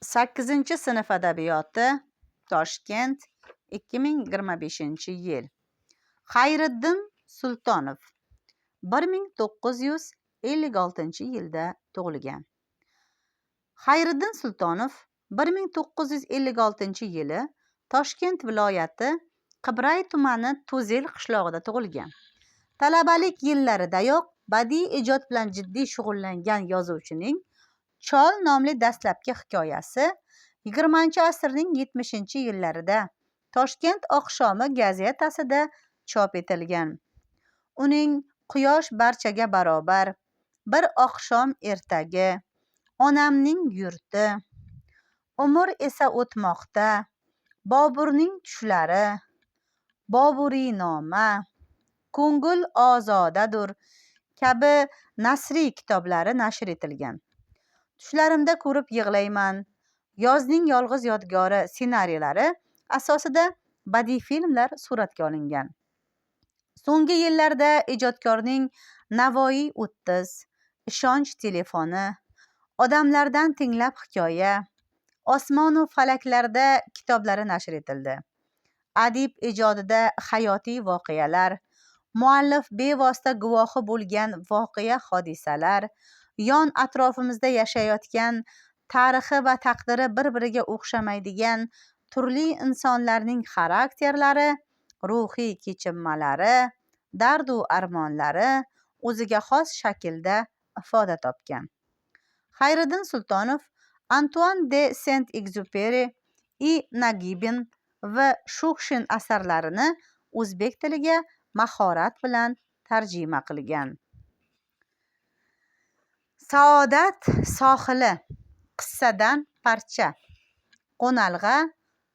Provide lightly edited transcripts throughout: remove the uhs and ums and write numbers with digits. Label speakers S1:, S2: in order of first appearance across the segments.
S1: 8-sinf adabiyoti, Toshkent, 2025-yil. Xayriddin Sultonov 1956-yilda tug'ilgan. Xayriddin Sultonov 1956-yili Toshkent viloyati Qibray tumani To'zel qishlog'ida tug'ilgan. Talabalik yillaridayoq badiiy ijod bilan jiddiy shug'ullangan yozuvchining Chol nomli dastlabki hikoyasi 20-asrning 70-yillarida Toshkent oqshomi gazetasida chop etilgan. Uning Quyosh barchaga barobar, Bir oqshom ertagi, Onamning yurti, Umr esa o'tmoqda, Boburning tushlari, Boburiynoma, Ko'ngil ozodadur kabi nasriy kitoblari nashr etilgan. Tushlarimda ko'rib yig'layman, Yozning yolg'iz yodgori ssenariylari asosida badiiy filmlar suratga olingan. So'nggi yillarda ijodkorning Navoiy 30, Ishonch telefoni, Odamlardan tinglab hikoya, Osmonu falaklarda kitoblari nashr etildi. Adib ijodida hayotiy voqealar, muallif bevosita guvohi bo'lgan voqea hodisalar, yon atrofimizda yashayotgan tarixi va taqdiri bir-biriga o'xshamaydigan turli insonlarning xarakterlari, ruhiy kechinmalari, dardu armonlari o'ziga xos shaklda ifoda topgan. Xayriddin Sultonov Antuan de Saint-Exupéry, I. Nagibin va Shuxshin asarlarini o'zbek tiliga mahorat bilan tarjima qilgan. Saodat sohili, qissadan parcha. Qo'nalg'a,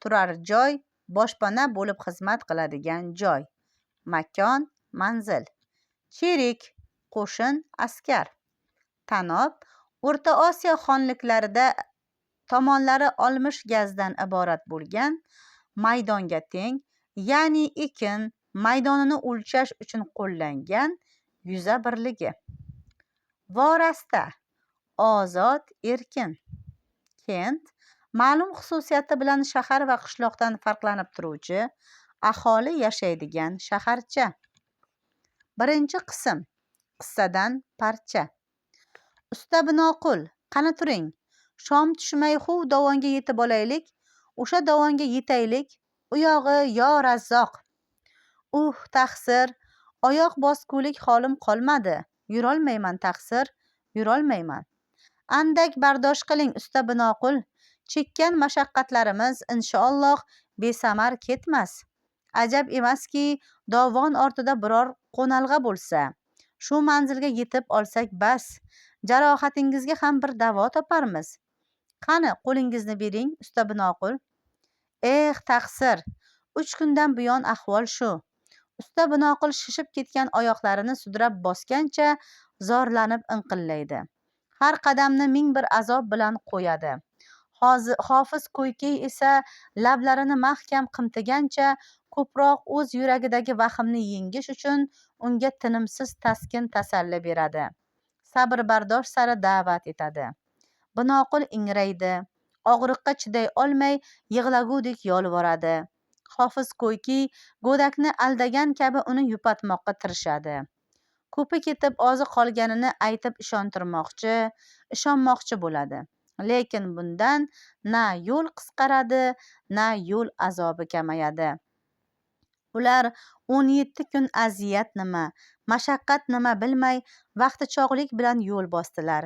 S1: turar joy, boshpana bo'lib xizmat qiladigan joy. Makon, manzil. Cherik, qo'shin, askar. Tanob, O'rta Osiyo xonliklarida tomonlari olmish gazdan iborat bo'lgan maydonga teng, ya'ni ekin maydonini o'lchash uchun qo'llangan yuza birligi. Vorasta, ozod, erkin. Kent, ma'lum xususiyati bilan shahar va qishloqdan farqlanib turuvchi, aholi yashaydigan shaharcha. Birinchi qism, qissadan parcha. Usta Binoqul, qani turing, shom tushmay huv dovonga yetib olaylik, o'sha dovonga yetaylik, u yog'i yo razzoq. Taqsir, oyoq bosgulik holim qolmadi, yurolmayman taqsir, yurolmayman. Andak bardosh qiling usta Binoqul, chekkan mashaqqatlarimiz inshaalloh besamar ketmas. Ajab emaski, dovon ortida biror qo'nalg'a bo'lsa, shu manzilga yetib olsak bas, jarohatingizga ham bir davo toparmiz. Qani qo'lingizni bering usta Binoqul. Taqsir, 3 kundan buyon ahvol shu. Usta Binoqul shishib ketgan oyoqlarini sudrab bosgancha zorlanib inqillaydi. Har qadamni ming bir azob bilan qo'yadi. Hofiz Ko'ykey esa lablarini mahkam qimtigancha ko'proq o'z yuragidagi vahimni yengish uchun unga tinimsiz taskin tasalli beradi. Sabr bardosh sari da'vat etadi. Binoqul ingraydi, og'riqqa chiday olmay yig'lagudek yolvoradi. Hofiz Ko'ykey go'dakni aldagan kabi uni yupatmoqqa tirishadi. Ko'pi ketib ozi qolganini aytib ishonmoqchi bo'ladi. Lekin bundan na yo'l qisqaradi, na yo'l azobi kamayadi. Ular 17 kun aziyat nima, mashaqqat nima bilmay vaqtichoqlik bilan yo'l bosdilar.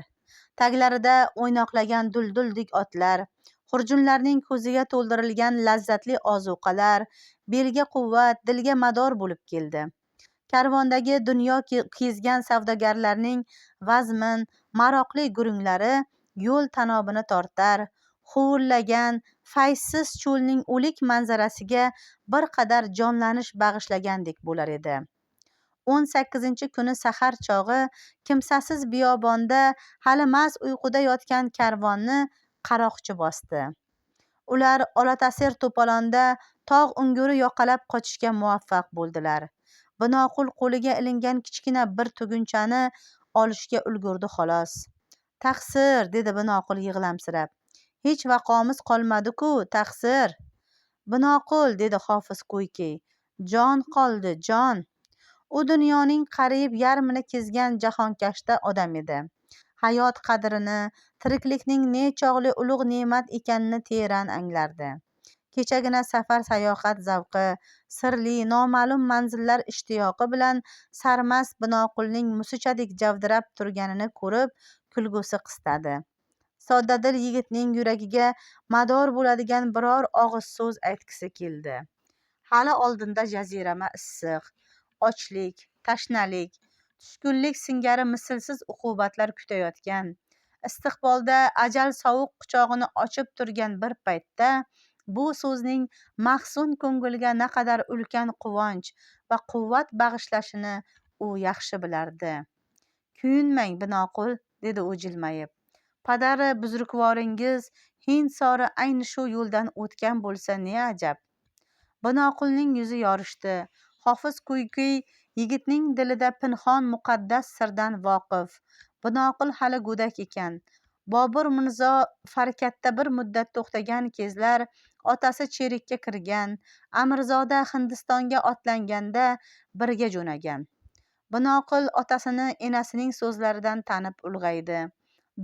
S1: Taglarida o'ynoqlagan dulduldek otlar, xurjunlarning ko'ziga to'ldirilgan lazzatli ozuqalar, belga quvvat, dilga mador bo'lib keldi. Karvondagi dunyo kezgan savdogarlarning vazmin, maroqli gurunglari yo'l tanobini tortar, huvullagan, fayzsiz cho'lning o'lik manzarasiga bir qadar jonlanish bag'ishlagandek bo'lar edi. 18-kuni sahar chog'i kimsasiz biyobonda hali maz uyquda yotgan karvonni qaroqchi bosdi. Ular olatasir to'polonda tog' unguri yoqalab qochishga muvaffaq bo'ldilar. Binoqul qo'liga ilingan kichkina bir tugunchani olishga ulgurdi xolos. Taqsir, dedi Binoqul yig'lamsirab. hech vaqomiz qolmadi-ku, taqsir. Binoqul, dedi Hofiz Ko'yke. Jon qoldi, jon. U dunyoning qariyb yarmini kezgan jahonkashda odam edi. Hayot qadrini, tiriklikning nechog'li ulug' ne'mat ekanini teran anglardi. Kechagina safar sayohat zavqi, sirli noma'lum manzillar ishtiyoqi bilan sarmast Binoqulning musichadek javdirab turganini ko'rib kulgusi qistadi. Soddadil yigitning yuragiga mador bo'ladigan biror og'iz so'z aytgisi keldi. Hali oldinda jazirama issiq, ochlik, tashnalik, tushkunlik singari mislsiz uqubatlar kutayotgan, istiqbolda ajal sovuq quchog'ini ochib turgan bir paytda bu so'zning mahzun ko'ngilga naqadar ulkan quvonch va quvvat bag'ishlashini u yaxshi bilardi. Kuyinmang, Binoqul, dedi u jilmayib. Padari buzrukvoringiz Hind sori ayni shu yo'ldan o'tgan bo'lsa ne ajab. Binoqulning yuzi yorishdi. Hofiz Ko'yke yigitning dilida pinhon muqaddas sirdan voqif. Binoqul hali go'dak ekan. Bobur Mirzo Farkatda bir muddat to'xtagan kezlar otasi cherikka kirgan, Amirzoda Hindistonga otlanganda birga jo'nagan. Binoqul otasini enasining so'zlaridan tanib ulg'aydi.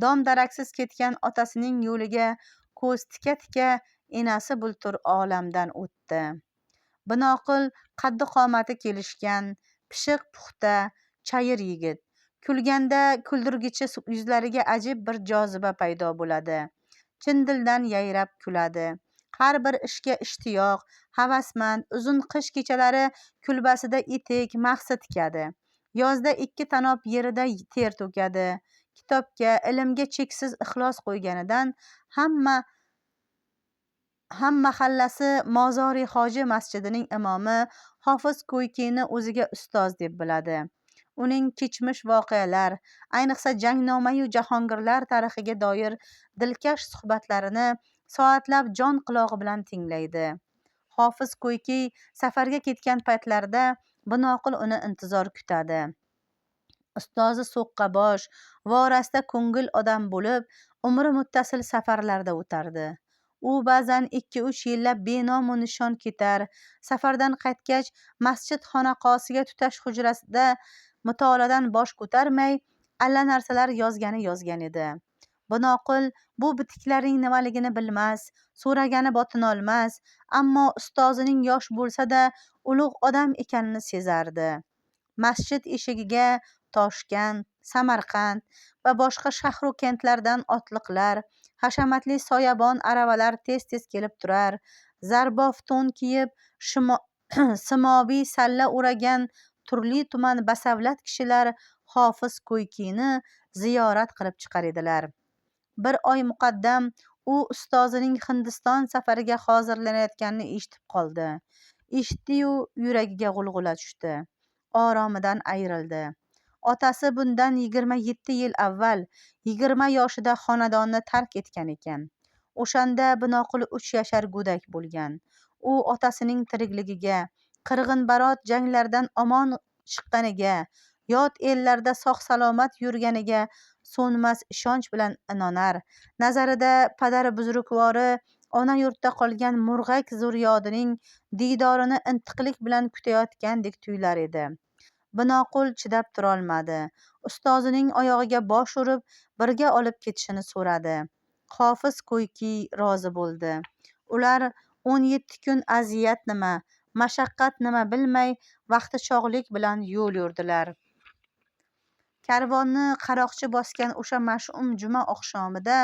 S1: Dom daraksiz ketgan otasining yo'liga ko'z tika-tika enasi bultur olamdan o'tdi. Binoqul qaddi qomati kelishgan, pishiq puxta, chayir yigit. Kulganda kuldirgichi yuzlariga ajib bir joziba paydo bo'ladi. Chin dildan yayrab kuladi. Har bir ishga ishtiyoq, havasmand, uzun qish kechalari kulbasida etik, mahsi tikadi. Yozda 2 tanob yerida ter to'kadi. Kitobga, ilmga cheksiz ixlos qo'yganidan hamma mahallasi Mozori hoji masjidining imomi Hofiz Ko'ykeni o'ziga ustoz deb biladi. Uning kechmish voqealar, ayniqsa jangnoma-yu jahongirlar tarixiga doir dilkash suhbatlarini soatlab jon qulog'i bilan tinglaydi. Hofiz Ko'yke safarga ketgan paytlarda Binoqul uni intizor kutadi. Ustozi so'qqabosh, vorasida ko'ngil odam bo'lib, umri muttasil safarlarda o'tardi. U ba'zan 2-3 yillab benomu nishon ketar, safardan qaytgach masjid xonaqosiga tutash hujrasida mutolaadan bosh ko'tarmay allanarsalar yozgan edi. Binoqul bu bitiklarning nimaligini bilmas, so'ragani botinolmas, ammo ustozining yosh bo'lsa-da ulug' odam ekanini sezardi. Masjid eshigiga Toshkent, Samarqand va boshqa shahru kentlardan otliqlar, hashamatli soyabon aravalar tez-tez kelib turar. Zarbof to'n kiyib, simobiy salla o'ragan turli-tuman basavlat kishilar Hofiz Ko'ykeni ziyorat qilib chiqar edilar. Bir oy muqaddam u ustozining Hindiston safariga hozirlanayotganini eshitib qoldi. Eshitdi-yu yuragiga g'ulg'ula tushdi. Oromidan ayrildi. Otasi bundan 27 yil avval 20 yoshida xonadonni tark etgan ekan. O'shanda Binoqul 3 yashar go'dak bo'lgan. U otasining tirigligiga, qirg'inbarot janglardan omon chiqqaniga, yot ellarda sog'-salomat yurganiga so'nmas ishonch bilan inonar. Nazarida padari buzrukvori ona yurtda qolgan murg'ak zurriyodining diydorini intiqlik bilan kutayotgandek tuyular edi. Binoqul chidab turolmadi. Ustozining oyog'iga bosh urib, birga olib ketishini so'radi. Hofiz Ko'yke rozi bo'ldi. Ular 17 kun aziyat nima, mashaqqat nima bilmay vaqti chog'lik bilan yo'l yurdilar. Karvonni qaroqchi bosgan o'sha mash'um juma oqshomida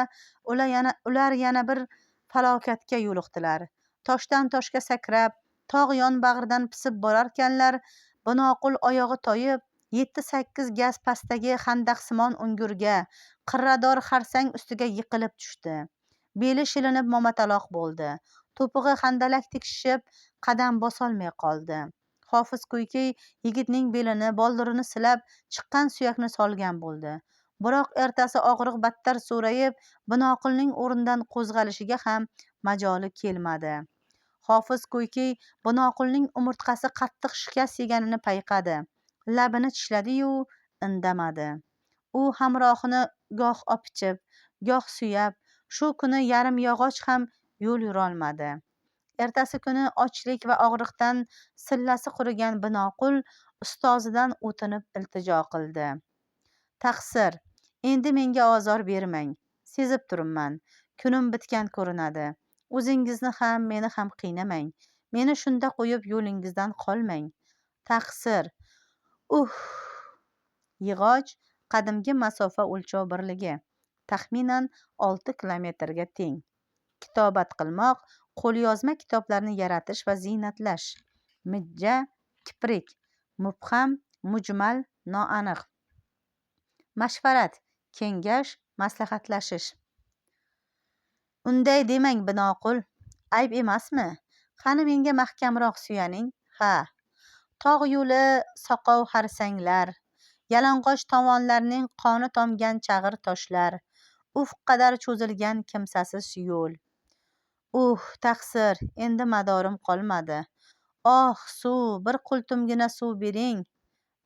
S1: ular yana bir falokatga yo'liqdilar. Toshdan toshga sakrab, tog' yonbag'ridan pisib borarkanlar, Binoqul oyog'i toyib, 7-8 gaz pastdagi xandaqsimon o'ngurga, qirrador xarsang ustiga yiqilib tushdi. Beli shilinib momataloq bo'ldi. To'pig'i handalakdek shishib, qadam bosolmay qoldi. Hofiz Ko'yke yigitning belini, boldirini silab, chiqqan suyakni solgan bo'ldi. Biroq ertasi og'riq battar so'rayib, Binoqulning o'rnidan qo'zg'alishiga ham majoli kelmadi. Hofiz Ko'yke Binoqulning umurtqasi qattiq shikast yeganini payqadi. Labini tishladi-yu, indamadi. U hamrohini goh opichib, goh suyab, Shu kuni yarim yog'och ham yo'l yurolmadi. Ertasi kuni ochlik va og'riqdan sillasi qurigan Binoqul ustozidan o'tinib iltijo qildi. Taqsir, endi menga ozor bermang. Sezib turibman, kunim bitgan ko'rinadi. O'zingizni ham, meni ham qiynamang. Meni shunda qo'yib yo'lingizdan qolmang. Taqsir. Yig'och qadimgi masofa o'lchov birligi, taxminan 6 kilometrga teng. Kitobat qilmoq, qo'lyozma kitoblarni yaratish va ziynatlash. Mijja, kiprik, mubham, mujmal, noaniq. Mashvarat, kengash, maslahatlashish. Unday demang Binoqul, ayb emasmi? Qani menga mahkamroq suyaning. Ha. Tog' yo'li soqov harsanglar, yalang'och tovonlarning qoni tomgan chag'ir toshlar, ufq qadar cho'zilgan kimsasiz yo'l. Taqsir, endi madorim qolmadi. Suv, bir qultumgina suv bering.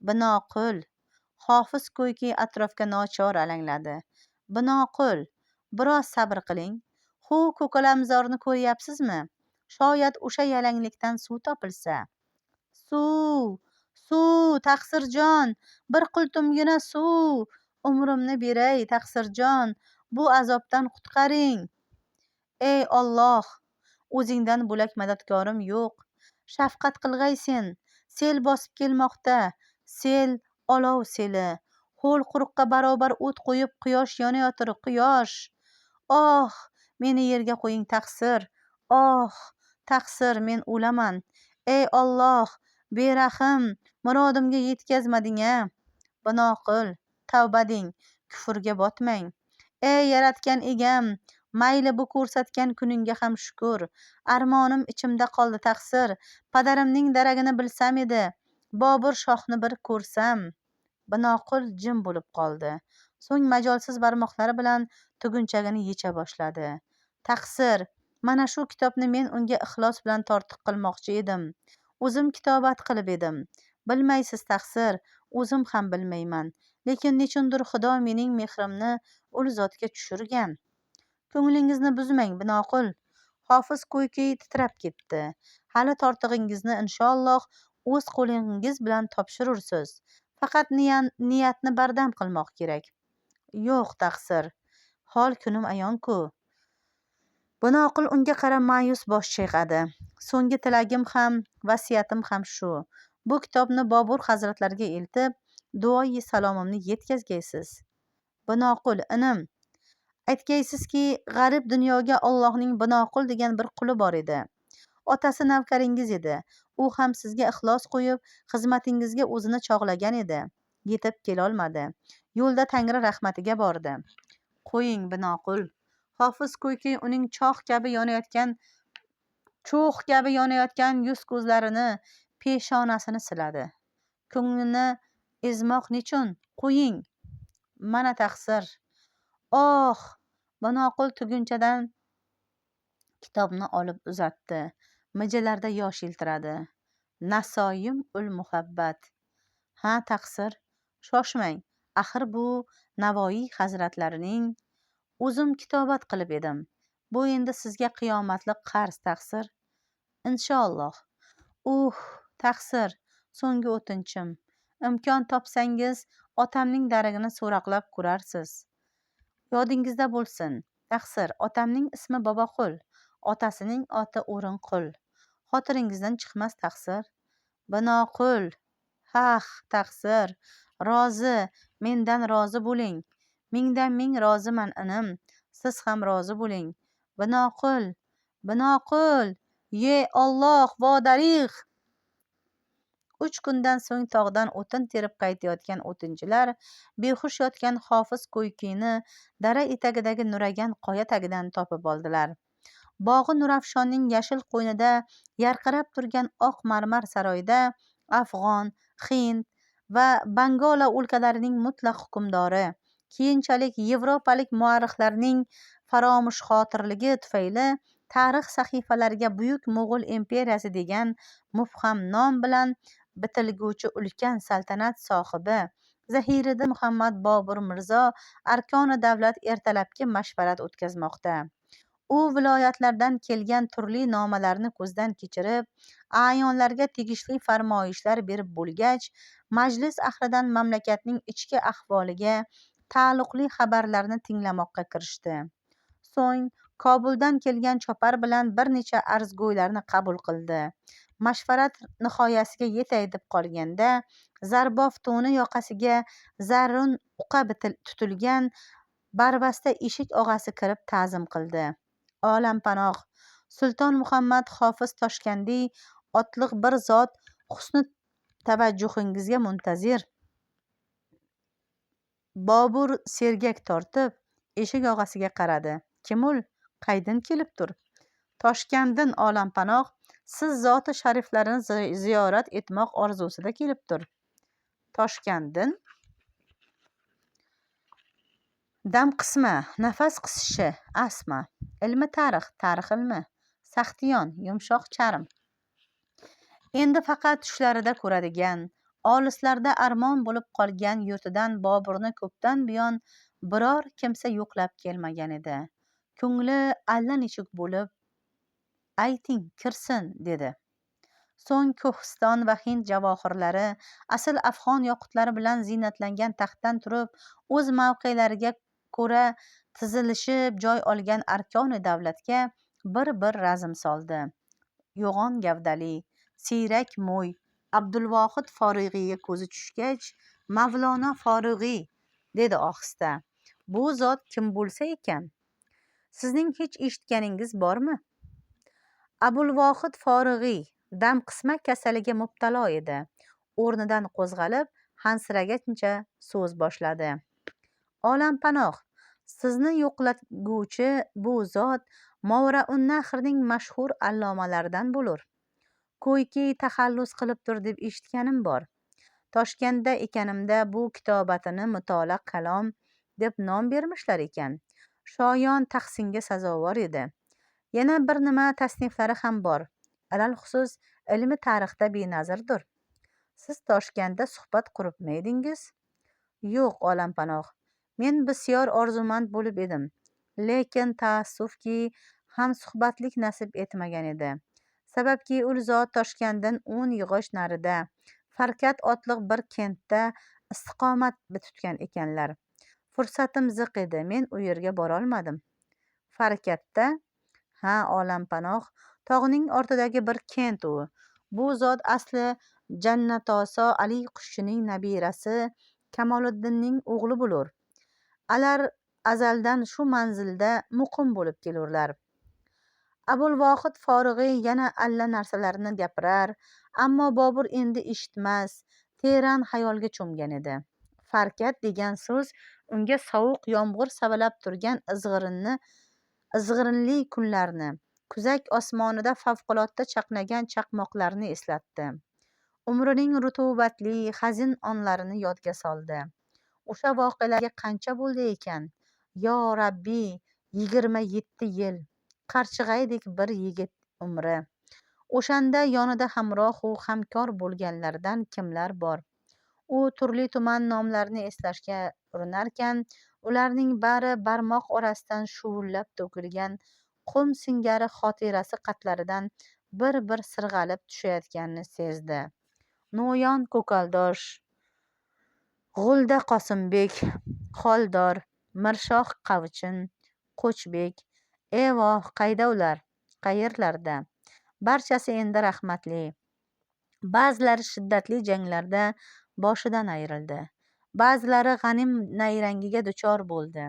S1: Binoqul. Hofiz ko'yki atrofga nochor alangladi. Binoqul, biroz sabr qiling. Ko'kalamzorni ko'ryapsizmi? Shoyat o'sha yalanglikdan suv topilsa. Suv, Taqsirjon, bir qultumgina suv. Umrimni beray, Taqsirjon, bu azobdan qutqaring. Ey Alloh, o'zingdan bo'lak madadkorim yo'q. Shafqat qilg'ay sen. Sel bosib kelmoqda. Sel olov seli. Ho'l quruqqa barobar o't qo'yib quyosh yonayotir, quyosh. Meni yerga qo'ying Taqsir. Taqsir, men o'laman. Ey Alloh, berahim, murodimga yetkazmading-a. Binoqul, tavba deng, kufrga botmang. Ey yaratgan egam, mayli bu ko'rsatgan kuningga ham shukr. Armonim ichimda qoldi Taqsir. Padarimning daragini bilsam edi. Bobur shohni bir ko'rsam. Binoqul jim bo'lib qoldi. So'ng majolsiz barmoqlari bilan tugunchagini yecha boshladi. Taqsir, mana shu kitobni men unga ixlos bilan tortiq qilmoqchi edim. O'zim kitobat qilib edim. Bilmaysiz Taqsir, o'zim ham bilmayman. Lekin nechundir Xudo mening mehrimni ul zotga tushirgan. Ko'nglingizni buzmang Binoqul. Hofiz ko'yki titrab ketdi. Hali tortig'ingizni inshaalloh o'z qo'lingiz bilan topshirursiz. Faqat niyatni bardam qilmoq kerak. Yo'q Taqsir, hol kunim ayon-ku. Binoqul unga qarab ma'yus bosh chayqadi. So'nggi tilagim ham, vasiyatim ham shu. Bu kitobni Bobur hazratlariga eltib, duoyi salomimni yetkazgaysiz. Binoqul, inim, aytgaysizki, g'arib dunyoga Allohning Binoqul degan bir quli bor edi. Otasi navkaringiz edi. U ham sizga ixlos qo'yib, xizmatingizga o'zini chog'lagan edi. Yetib kelolmadi. Yo'lda Tangri rahmatiga bordi. Qo'ying Binoqul. Hofiz ko'yki uning cho'x kabi yonayotgan yuz ko'zlarini, peshonasini siladi. Ko'nglini ezmoq nechun? Qo'ying. Mana Taqsir. Binoqul tugunchadan kitobni olib uzatdi. Mijalarda yosh yiltiradi. Nasoyim ul muhabbat. Ha Taqsir, shoshmang. Axir bu Navoiy hazratlarining. O'zim kitobat qilib edim. Bu endi sizga qiyomatlik qarz Taqsir. Inshaalloh. Taqsir, so'nggi o'tinchim. Imkon topsangiz otamning daragini so'roqlab ko'rarsiz. Yodingizda bo'lsin. Taqsir, otamning ismi Boboqul, otasining oti O'rinqul. Xotiringizdan chiqmas Taqsir. Binoqul. Taqsir, rozi, mendan rozi bo'ling. Mingdan ming roziman inim. Siz ham rozi bo'ling. Binoqul. Ye Alloh, vodarix. 3 kundan so'ng tog'dan o'tin terib qaytayotgan o'tinchilar behush yotgan Hofiz ko'ykini dara etagidagi nuragan qoya tagidan topib oldilar. Bog'i Nurafshonning yashil qo'ynida yarqirab turgan oq marmar saroyida Afg'on, Hind va Bangola o'lkalarining mutlaq hukmdori, keyinchalik yevropalik muarrixlarning faromushxotirligi tufayli tarix sahifalariga Buyuk Mo'g'ul imperiyasi degan mubham nom bilan bitilguvchi ulkan saltanat sohibi Zahiriddin Muhammad Bobur Mirzo arkoni davlat ertalabki mashvarat o'tkazmoqda. U viloyatlardan kelgan turli nomalarni ko'zdan kechirib, a'yonlarga tegishli farmoyishlar berib bo'lgach, majlis ahlidan mamlakatning ichki ahvoliga taalluqli xabarlarni tinglamoqqa kirishdi. So'ng Kobuldan kelgan chopar bilan bir necha arzgo'ylarni qabul qildi. Mashvarat nihoyasiga yetay deb qolganda, zarbof to'ni yoqasiga zarrun uqa tutilgan barbasta eshik og'asi kirib ta'zim qildi. Olampanoh Sulton Muhammad Hofiz Toshkandiy otliq bir zot husni tavajjuhingizga muntazir. Bobur sergak tortib eshik og'asiga qaradi. Kimul, qaydin kelibdir? Toshkandin Olampanoh siz zoti shariflarini ziyorat etmoq orzusida kelibdir. Toshkandin dam qisma, nafas qisishi, asma. Ilmi tarix, tarix ilmi. Saxtiyon, yumshoq charm. Endi faqat tushlarida ko'radigan, olislarda armon bo'lib qolgan yurtidan Boburni ko'pdan buyon biror kimsa yo'qlab kelmagan edi. Ko'ngli allanechuk bo'lib, ayting, kirsin, dedi. So'ng Ko'histon va Hind javohirlari, asl afg'on yoqutlari bilan ziynatlangan taxtdan turib, o'z mavqelariga ko'ra tizilishib joy olgan arkoni davlatga bir razm soldi. Yo'g'on gavdali, siyrak mo'y Abdulvohid Forig'iyga ko'zi tushgach, Mavlono Forig'iy, dedi ohista. Bu zot kim bo'lsa ekan? Sizning hech eshitganingiz bormi? Abulvohid Forig'iy dam qisma kasaliga mubtalo edi. O'rnidan qo'zg'alib, hansiragancha so'z boshladi. Olampanoh, sizni yo'qlatguvchi bu zot Movraunnahirning mashhur allomalaridan bo'lur. Ko'yki taxallus qilibdir deb eshitganim bor. Toshkentda ekanimda bu kitobatini Mutolaa kalom deb nom bermishlar ekan. Shoyon tahsinga sazovor edi. Yana bir nima tasniflari ham bor. Alal xusus ilmi tarixda benazirdir. Siz Toshkentda suhbat quribmaydingiz? Yo'q, Olampanoh. Men bisyor orzumand bo'lib edim. Lekin taassufki hamsuhbatlik nasib etmagan edi. Sababki u zot Toshkentdan 10 yog'och narida, Farkat otliq bir kentda istiqomat tutgan ekanlar. Fursatim ziq edi, men u yerga borolmadim. Farkatda? Ha, Olampanoh, tog'ning ortidagi bir kent u. Bu zot asli Jannatoso Ali qushchining nabirasi Kamoliddinning o'g'li bo'lur. Alar azaldan shu manzilda muqim bo'lib kelurlar. Abulvohid Forig'iy yana alla narsalarni gapirar, ammo Bobur endi eshitmas, teran xayolga cho'mgan edi. Farkat degan so'z unga sovuq yomg'ir savalab turgan izg'irinli kunlarni, kuzak osmonida favqulodda chaqnagan chaqmoqlarni eslatdi. Umrining rutubatli, hazin onlarini yodga soldi. O'sha voqealarga qancha bo'ldi ekan? Yo Rabbiy, 27 yil. Qarchig'aydek bir yigit umri. O'shanda yonida hamrohu hamkor bo'lganlardan kimlar bor? U turli tuman nomlarni eslashga urinarkan, ularning bari barmoq orasidan shuvullab to'kilgan qum singari xotirasi qatlaridan bir sirg'alib tushayotganini sezdi. No'yon Ko'kaldosh, G'ulda Qosimbek, Xoldor, Mirshoh Qavchin, Qo'chbek, evoh, qayda ular? Qayerlarda? Barchasi endi rahmatli. Ba'zilari shiddatli janglarda boshidan ayrildi. Ba'zilari g'anim nayrangiga duchor bo'ldi.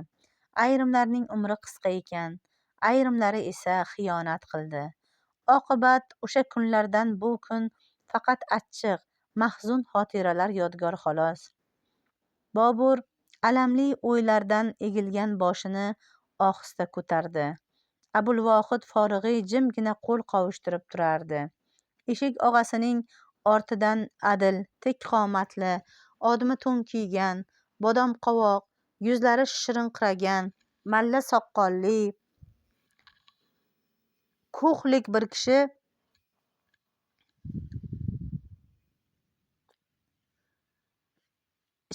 S1: Ayrimlarning umri qisqa ekan, ayrimlari esa xiyonat qildi. Oqibat o'sha kunlardan bu kun faqat achchiq, mahzun xotiralar yodgor xolos. Bobur alamli o'ylardan egilgan boshini ohista ko'tardi. Abulvohid Forig'iy jimgina qo'l qovushtirib turardi. Eshik og'asining ortidan adil, tik qomatli, odmi to'n kiygan, bodom qovoq, yuzlari shirinqiragan, malla soqqolli, ko'hlik bir kishi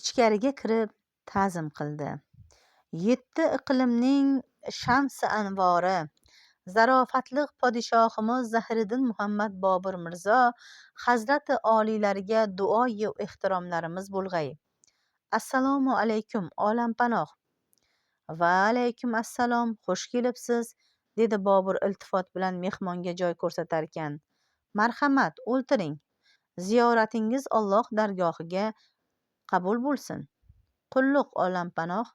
S1: ichkariga kirib ta'zim qildi. 7 iqlimning shamsi anvori, zarofatli podshohimiz Zahiriddin Muhammad Bobur Mirzo Hazrati oliylariga duoyi ehtiromlarimiz bo'lg'ay. Assalomu alaykum olampanoh. Va alaykum assalom, xush kelibsiz, dedi Bobur iltifot bilan mehmonga joy ko'rsatarkan. Marhamat, o'ltiring. Ziyoratingiz Alloh dargohiga qabul bo'lsin. Qulluq olampanoh.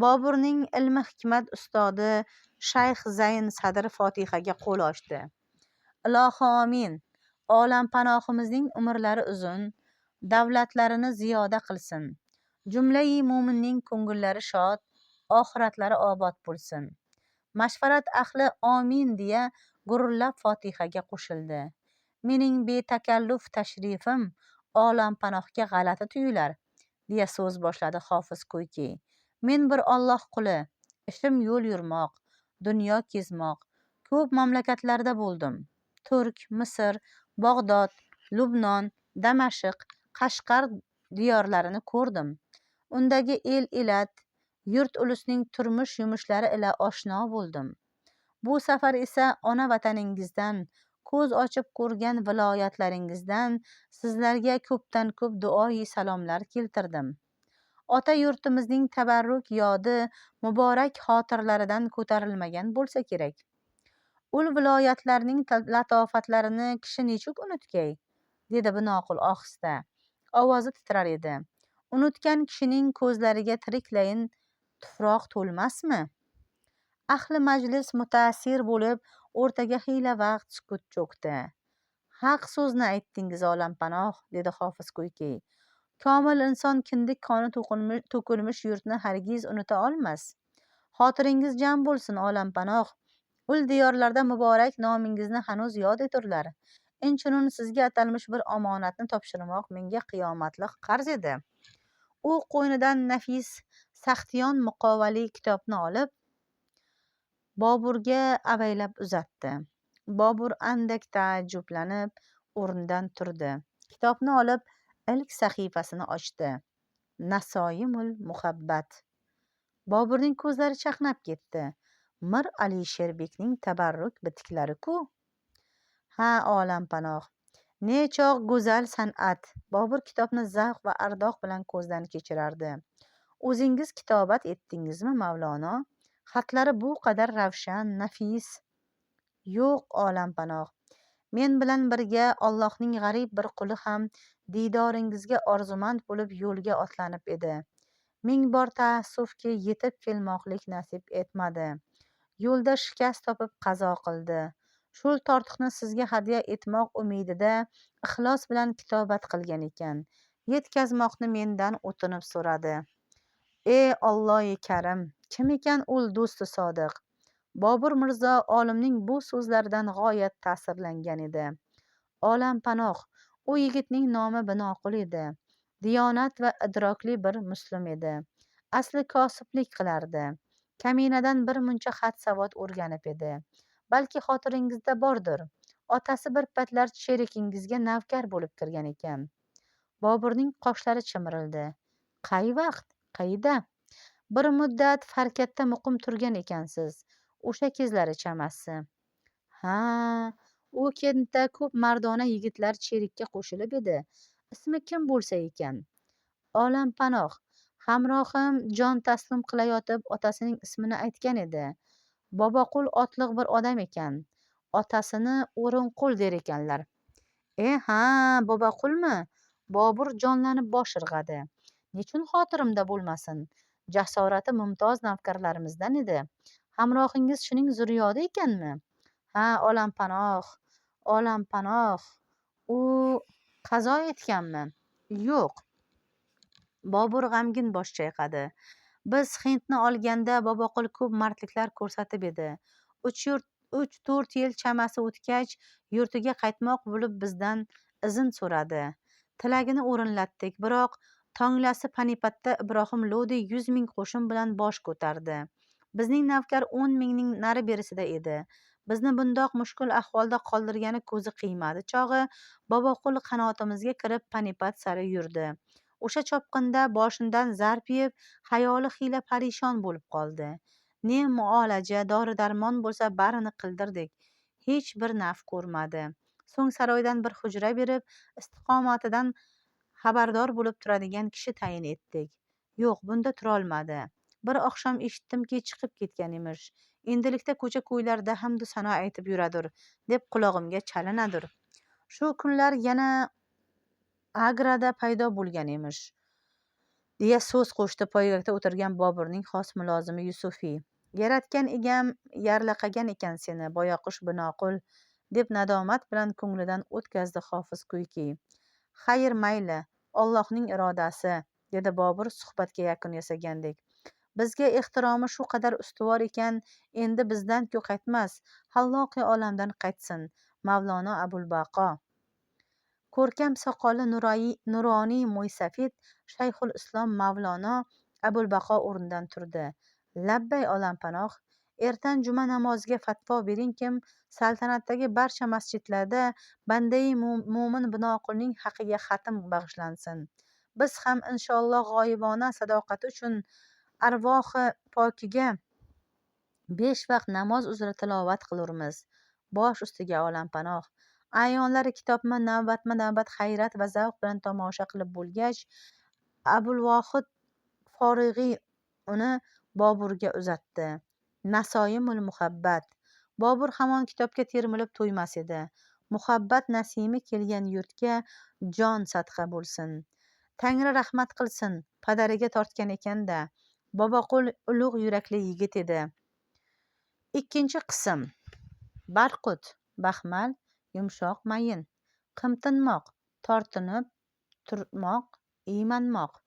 S1: Boburning ilmi hikmat ustodi Shayx Zayn Sadr Fotihaga qo'l ochdi. Ilohi omin. Olampanohimizning umrlari uzun, davlatlarini ziyoda qilsin. Jumlai mo'minning ko'ngillari shod, oxiratlari obod bo'lsin. Mashvarat ahli omin deya gururlab Fotihaga qo'shildi. Mening betakalluf tashrifim olampanohga g'alati tuyular, deya so'z boshladi Hofiz Ko'yki. Men bir Alloh quli, ishim yo'l yurmoq, dunyo kezmoq. Ko'p mamlakatlarda bo'ldim. Turk, Misr, Bag'dod, Lubnon, Damashq, Qashqar diyorlarini ko'rdim. Undagi el-elat, yurt ulusning turmush yumushlari ila oshno bo'ldim. Bu safar esa ona vataningizdan, ko'z ochib ko'rgan viloyatlaringizdan sizlarga ko'pdan ko'p duoyi salomlar keltirdim. Ota yurtimizning tabarruk yodi muborak xotirlaridan ko'tarilmagan bo'lsa kerak. Ul viloyatlarning latofatlarini kishi nechuk unutgay, dedi Binoqul ohista. Ovozi titrar edi. Unutgan kishining ko'zlariga tiriklayin tuproq to'lmasmi? Ahli majlis mutaassir bo'lib, o'rtaga xiyla vaqt sukut cho'kdi. Haq so'zni aytdingiz olampanoh, dedi Hofiz Ko'yki. Komil inson kindik qoni to'kilmish yurtni hargiz unuta olmas. Xotiringiz jam bo'lsin olampanoh. Ul diyorlarda muborak nomingizni hanuz yod eturlar. Inchunun sizga atalmish bir omonatni topshirmoq menga qiyomatliq qarz edi. U qo'ynidan nafis Saxtiyon muqovali kitobni olib Boburga avaylab uzatdi. Bobur andak taajjublanib o'rnidan turdi. Kitobni olib ilk sahifasini ochdi. Nasoimul muhabbat. Boburning ko'zlari chaqnab ketdi. Mir Alisherbekning tabarruk bitiklari-ku. Ha, olampanoh. Nechog' go'zal san'at. Bobur kitobni zavq va ardoq bilan ko'zdan kechirardi. O'zingiz kitobat etdingizmi, Mavlono? Xatlari bu qadar ravshan, nafis. Yo'q, olampanoh. Men bilan birga Allohning g'arib bir quli ham diydoringizga orzumand bo'lib yo'lga otlanib edi. Ming bor taassufki yetib kelmoqlik nasib etmadi. Yo'lda shikast topib qazo qildi. Shul tortiqni sizga hadya etmoq umidida ixlos bilan kitobat qilgan ekan. Yetkazmoqni mendan o'tinib so'radi. Ey Allohi karim, kim ekan ul do'sti sodiq? Bobur Mirzo olimning bu so'zlaridan g'oyat ta'sirlangan edi. Olampanoh, u yigitning nomi Binoqul edi. Diyonat va idrokli bir muslim edi. Asli kosiblik qilardi. Kaminadan bir muncha xat savod o'rganib edi. Balki xotiringizda bordir. Otasi bir paytlar sherikingizga navkar bo'lib kirgan ekan. Boburning qoshlari chimirildi. Qay vaqt? Qayda? Bir muddat Farkatda muqim turgan ekansiz. O'sha kezlari chamasi. Ha, u kentda ko'p mardona yigitlar cherikka qo'shilib edi. Ismi kim bo'lsa ekan? Olampanoh. Hamrohim jon taslim qilayotib otasining ismini aytgan edi. Boboqul otliq bir odam ekan. Otasini O'rinqul der ekanlar. Ha, Boboqulmi? Bobur jonlanib bosh irg'adi. Nechun xotirimda bo'lmasin? Jasorati mumtoz navkarlarimizdan edi. Hamrohingiz shuning zurriyodi ekanmi? Ha, olampanoh. Olampanoh. U qazo etganmi? Yo'q. Bobur g'amgin bosh chayqadi. Biz Hindni olganda Boboqul ko'p mardliklar ko'rsatib edi. 3-4 yil chamasi o'tgach yurtiga qaytmoq bo'lib bizdan izn so'radi. Tilagini o'rinlatdik, biroq tonglasi Panipatda Ibrohim Lodi 100 ming qo'shin bilan bosh ko'tardi. Bizning navkar 10 mingning nari berisida edi. Bizni bundoq mushkul ahvolda qoldirgani ko'zi qiymadi chog'i Boboqul qanotimizga kirib Panipat sari yurdi. O'sha chopqinda boshidan zarb yeb, xayoli xiyla parishon bo'lib qoldi. Ne muolaja, dori-darmon bo'lsa barini qildirdik. Hech bir naf ko'rmadi. So'ng saroydan bir hujra berib, istiqomatidan xabardor bo'lib turadigan kishi tayin etdik. Yo'q, bunda turolmadi. Bir oqshom eshitdimki, chiqib ketgan emish. Endilikda ko'cha-ko'ylarda hamdu sano aytib yuradir, deb qulog'imga chalinadir. Shu kunlar yana agrada paydo bo'lgan emish, deya so'z qo'shdi poygakda o'tirgan Boburning xos mulozimi Yusufiy. Yaratgan egam yarlaqagan ekan seni, boyoqish binoqul, deb nadomat bilan ko'nglidan o'tkazdi Hofiz Kuyki. Xayr, mayli, Allohning irodasi, dedi Bobur suhbatga yakun yasagandek. Bizga ehtiromi shu qadar ustuvor ekan, endi bizdan-ku qaytmas, halloqi olamdan qaytsin. Mavlono Abul Baqo. Ko'rkam soqoli nuroniy mo'ysafid Shayxul Islom Mavlono Abul Baqo o'rnidan turdi. Labbay olampanoh, ertan juma namoziga fatvo beringkim, saltanatdagi barcha masjidlarda bandai mo'min binoqulning haqiga xatm bag'ishlansin. Biz ham inshaalloh g'oyibona sadoqati uchun arvohi pokiga 5 vaqt namoz uzra tilovat qilurmiz. Bosh ustiga olampanoh. Ayonlari kitobni navbatma-navbat hayrat va zavq bilan tomosha qilib bo'lgach, Abulvohid Forig'iy uni Boburga uzatdi. Nasoimul muhabbat. Bobur hamon kitobga termilib to'ymas edi. Muhabbat nasimi kelgan yurtga jon sadqa bo'lsin. Tangri rahmat qilsin, padariga tortgan ekanda. Boboqul ulug' yurakli yigit edi. Ikkinchi qism. Barqut, baxmal, yumshoq mayin, qimtinmoq, tortinib turmoq, iymanmoq.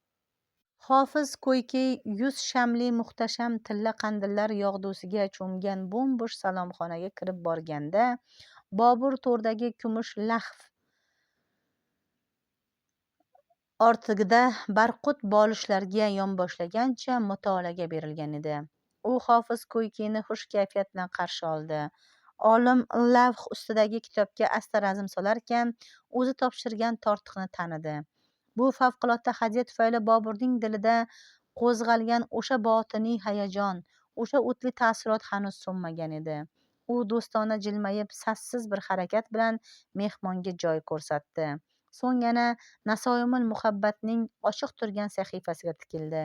S1: Hofiz Ko'ykiy 100 shamli muhtasham tilla qandillar yog'dusiga cho'mgan bo'm-bo'sh salomxonaga kirib borganda, Bobur to'rdagi kumush lahv ortigida barqut bolishlarga yonboshlagancha mutolaaga berilgan edi. U Hofiz Ko'ykiyni xush kayfiyat bilan qarshi oldi. Olim lavh ustidagi kitobga asta razm solarkan, o'zi topshirgan tortiqni tanidi. Bu favqulodda hadya tufayli Boburning dilida qo'zg'algan o'sha botiniy hayajon, o'sha o'tli taassurot hanuz so'nmagan edi. U do'stona jilmayib, sassiz bir harakat bilan mehmonga joy ko'rsatdi. So'ng yana Nasoimul muhabbatning ochiq turgan sahifasiga tikildi.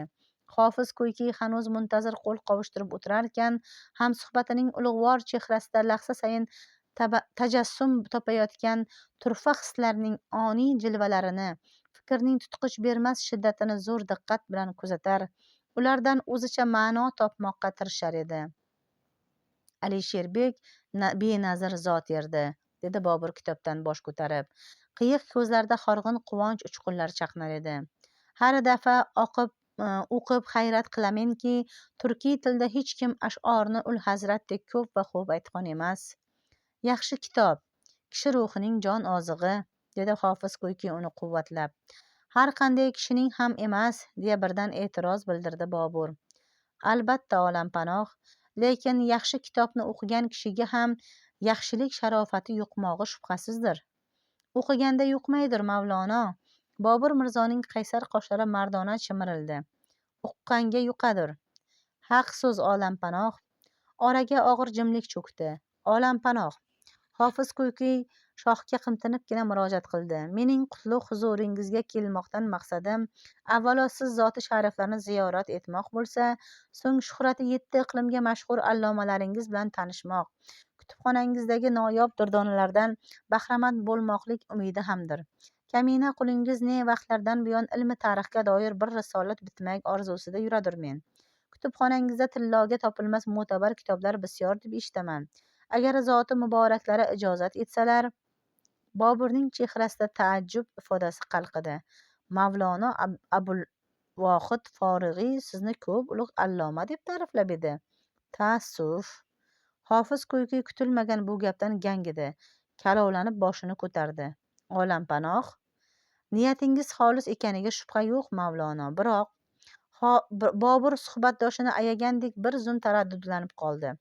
S1: Hofiz Ko'ykiy hanuz muntazir qo'l qovushtirib o'tirarkan, hamsuhbatining ulug'vor chehrasida lahza sayin tajassum topayotgan turfa hislarning oniy jilvalarini, fikrning tutqich bermas shiddatini zo'r diqqat bilan kuzatar, ulardan o'zicha ma'no topmoqqa tirishar edi. Alisherbek benazir zot erdi, dedi Bobur kitobdan bosh ko'tarib. Qiyiq ko'zlarida horg'in quvonch uchqunlari chaqnar edi. Har dafa o'qib hayrat qilamanki, turkiy tilda hech kim ash'orni ul hazratdek ko'p va xo'p aytgan emas. Yaxshi kitob, kishi ruhining jon ozig'i, dedi Hofiz Ko'ykiy uni quvvatlab. Har qanday kishining ham emas, deya birdan e'tiroz bildirdi Bobur. Albatta olampanoh, lekin yaxshi kitobni o'qigan kishiga ham yaxshilik sharofati yuqmog'i shubhasizdir. O'qiganda yuqmaydir, Mavlono. Bobur mirzoning qaysar qoshlari mardona chimirildi. Uqqanga yuqadir. Haq so'z olampanoh. Oraga og'ir jimlik cho'kdi. Olampanoh. Hofiz Ko'ykiy shohga qimtinibgina murojaat qildi. Mening qutlug' huzuringizga kelmoqdan maqsadim avvalo siz zoti shariflarni ziyorat etmoq bo'lsa, so'ng shuhrati 7 iqlimga mashhur allomalaringiz bilan tanishmoq, kutubxonangizdagi noyob durdonalardan bahramand bo'lmoqlik umidi hamdir. Kamina qulingiz ne vaqtlardan buyon ilmi tarixga doir bir risolat bitmay orzusida yuradirmen. Kutubxonangizda tilloga topilmas mo'tabar kitoblar bisyor deb eshitaman. Agar zoti muboraklari ijozat etsalar. Boburning chehrasida taajjub ifodasi qalqidi. Mavlono Abulvohid Forig'iy sizni ko'p ulug' alloma deb ta'riflab edi. Taassuf. Hofiz Ko'ykiy kutilmagan bu gapdan gangidi. Kalovlanib boshini ko'tardi. Olampanoh, niyatingiz xolis ekaniga shubha yo'q, Mavlono. Biroq Bobur suhbatdoshini ayagandek bir zum taraddudlanib qoldi.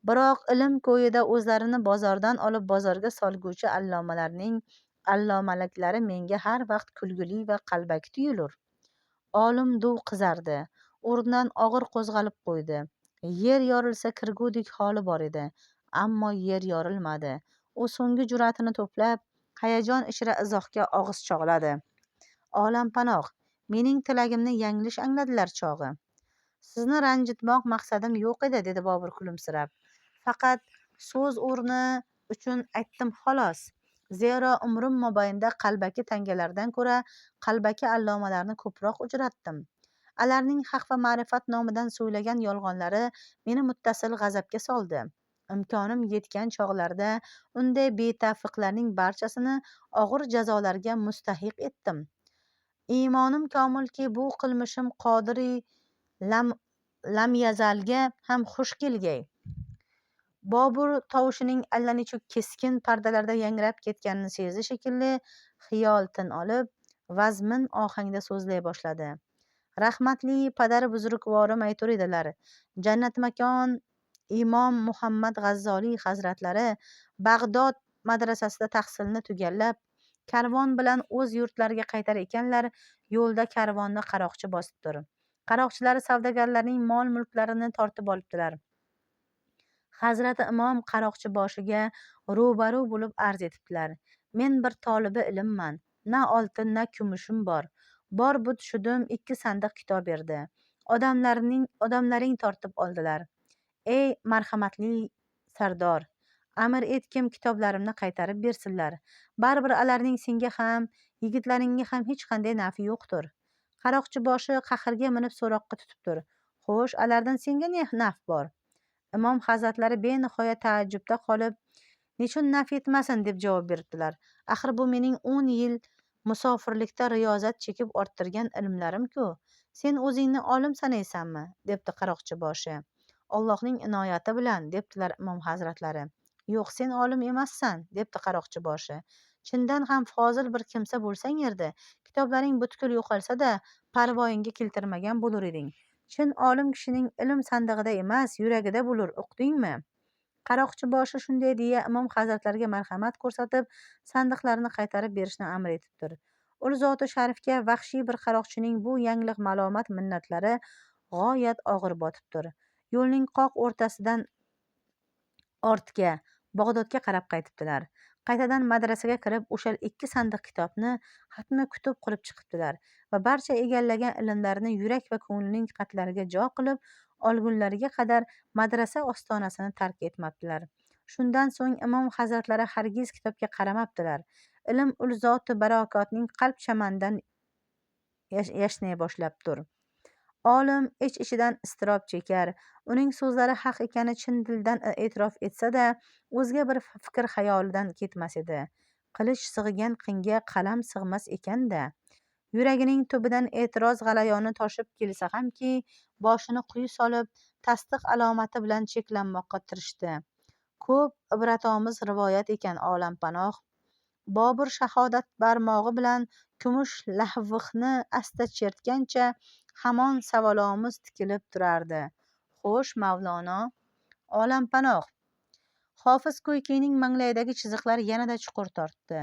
S1: Biroq ilm ko'yida o'zlarini bozordan olib bozorga solguvchi allomalarning allomaliklari menga har vaqt kulgili va qalbaki tuyulur. Olim duv qizardi, o'rnidan og'ir qo'zg'alib qo'ydi. Yer yorilsa kirgudek holi bor edi, ammo yer yorilmadi. U so'nggi jur'atini to'plab hayajon ichra izohga og'iz chog'ladi. Olampanoh, mening tilagimni yanglish angladilar chog'i. Sizni ranjitmoq maqsadim yo'q edi, dedi Bobur kulimsirab. Faqat so'z o'rni uchun aytdim xolos. Zero umrim mobaynida qalbaki tangalardan ko'ra qalbaki allomalarni ko'proq uchratdim. Alarning haq va ma'rifat nomidan so'ylagan yolg'onlari meni muttasil g'azabga soldi. Imkonim yetgan chog'larda unday betafiqlarning barchasini og'ir jazolarga mustahiq etdim. Iymonim komilki, bu qilmishim qodiri lamyazalga ham xush kelgay. Bobur tovushining allanechuk keskin pardalarda yangrab ketganini sezdi shekilli, xiyol tin olib, vazmin ohangda so'zlay boshladi. Rahmatli padari buzrukvorim aytur edilar. Jannat makon Imom Muhammad G'azzoliy hazratlari Bag'dod madrasasida tahsilni tugallab, karvon bilan o'z yurtlariga qaytar ekanlar. Yo'lda karvonni qaroqchi bosibdir. Qaroqchilar savdogarlarning mol mulklarini tortib olibdilar. Hazrati imom qaroqchi boshiga ro'baru bo'lib arz etibdilar. Men bir tolibi ilmman. Na oltin, na kumushim bor. Bor but shudim 2 sandiq kitob berdi. Odamlaring tortib oldilar. Ey marhamatli sardor, amr etkim kitoblarimni qaytarib bersinlar. Baribir alarning senga ham, yigitlaringga ham hech qanday nafi yo'qdir. Qaroqchi boshi qahrga minib so'roqqa tutibdir. Xo'sh, alardan senga ne naf bor? Imom hazratlari benihoya taajjubda qolib, nechun naf etmasin deb javob beribdilar. Axir bu mening 10 yil musofirlikda riyozat chekib orttirgan ilmlarim-ku. Sen o'zingni olim sanaysanmi? Debdi qaroqchi boshi. Allohning inoyati bilan, debdilar imom hazratlari. Yo'q, sen olim emassan, debdi qaroqchi boshi. Chindan ham fozil bir kimsa bo'lsang edi, kitoblaring butkul yo'qolsa-da, parvoyingga keltirmagan bo'lur eding. Chin olim kishining ilm sandig'ida emas, yuragida bo'lur, uqdingmi? Qaroqchi boshi shunday deya imom hazratlariga marhamat ko'rsatib, sandiqlarni qaytarib berishni amr etibdir. Ul zoti sharifga vahshiy bir qaroqchining bu yangliq malomat minnatlari g'oyat og'ir botibdir. Yo'lning qoq o'rtasidan ortga, Bag'dodga qarab qaytibdilar. Qaytadan madrasaga kirib, o'sha 2 sandiq kitobni xatmi kutub qilib chiqibdilar va barcha egallagan ilmlarini yurak va ko'nglining qatlariga jo qilib olgunlariga qadar madrasa ostonasini tark etmabdilar. Shundan so'ng imom hazratlari hargiz kitobga qaramabdilar. Ilm ul zoti barakotning qalb chamanidan yashnay boshlabdir. Olim ich-ichidan iztirob chekar, uning so'zlari haq ekani chin dildan e'tirof etsa-da, o'zga bir fikr xayolidan ketmas edi. Qilich sig'gan qinga qalam sig'mas ekan-da. Yuragining tubidan e'tiroz g'alayoni toshib kelsa hamki, boshini quyi solib, tasdiq alomati bilan cheklanmoqqa tirishdi. Ko'p ibratomiz rivoyat ekan olampanoh. Bobur shahodat barmog'i bilan kumush lahvihni asta chertgancha hamon savolomuz tikilib turardi. Xo'sh, Mavlono, olampanoh. Hofiz Ko'ykiyning manglayidagi chiziqlar yanada chuqur tortdi.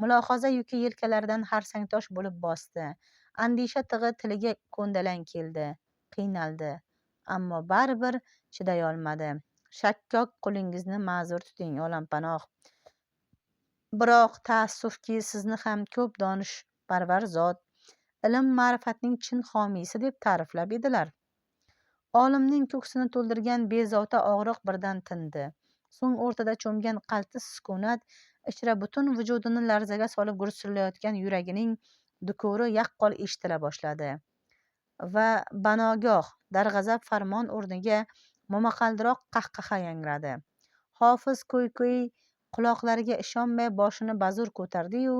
S1: Mulohaza yuki yelkalaridan harsangtosh bo'lib bosdi. Andisha tig'i tiliga ko'ndalang keldi. Qiynaldi. Ammo baribir chiday olmadi. Shakkok qo'lingizni ma'zur tuting, olampanoh. Biroq taassufki, sizni ham ko'p donishparvar zot, ilm ma'rifatning chin homiysi deb ta'riflab edilar. Olimning ko'ksini to'ldirgan bezovta og'riq birdan tindi. So'ng o'rtada cho'mgan qaltis sukunat ichra butun vujudini larzaga solib gursillayotgan yuragining dukuri yaqqol eshitila boshladi. Va banogoh darg'azab farmon o'rniga momaqaldiroq qahqaha yangradi. Hofiz Ko'yko'y quloqlariga ishonmay boshini bazur ko'tardi-yu,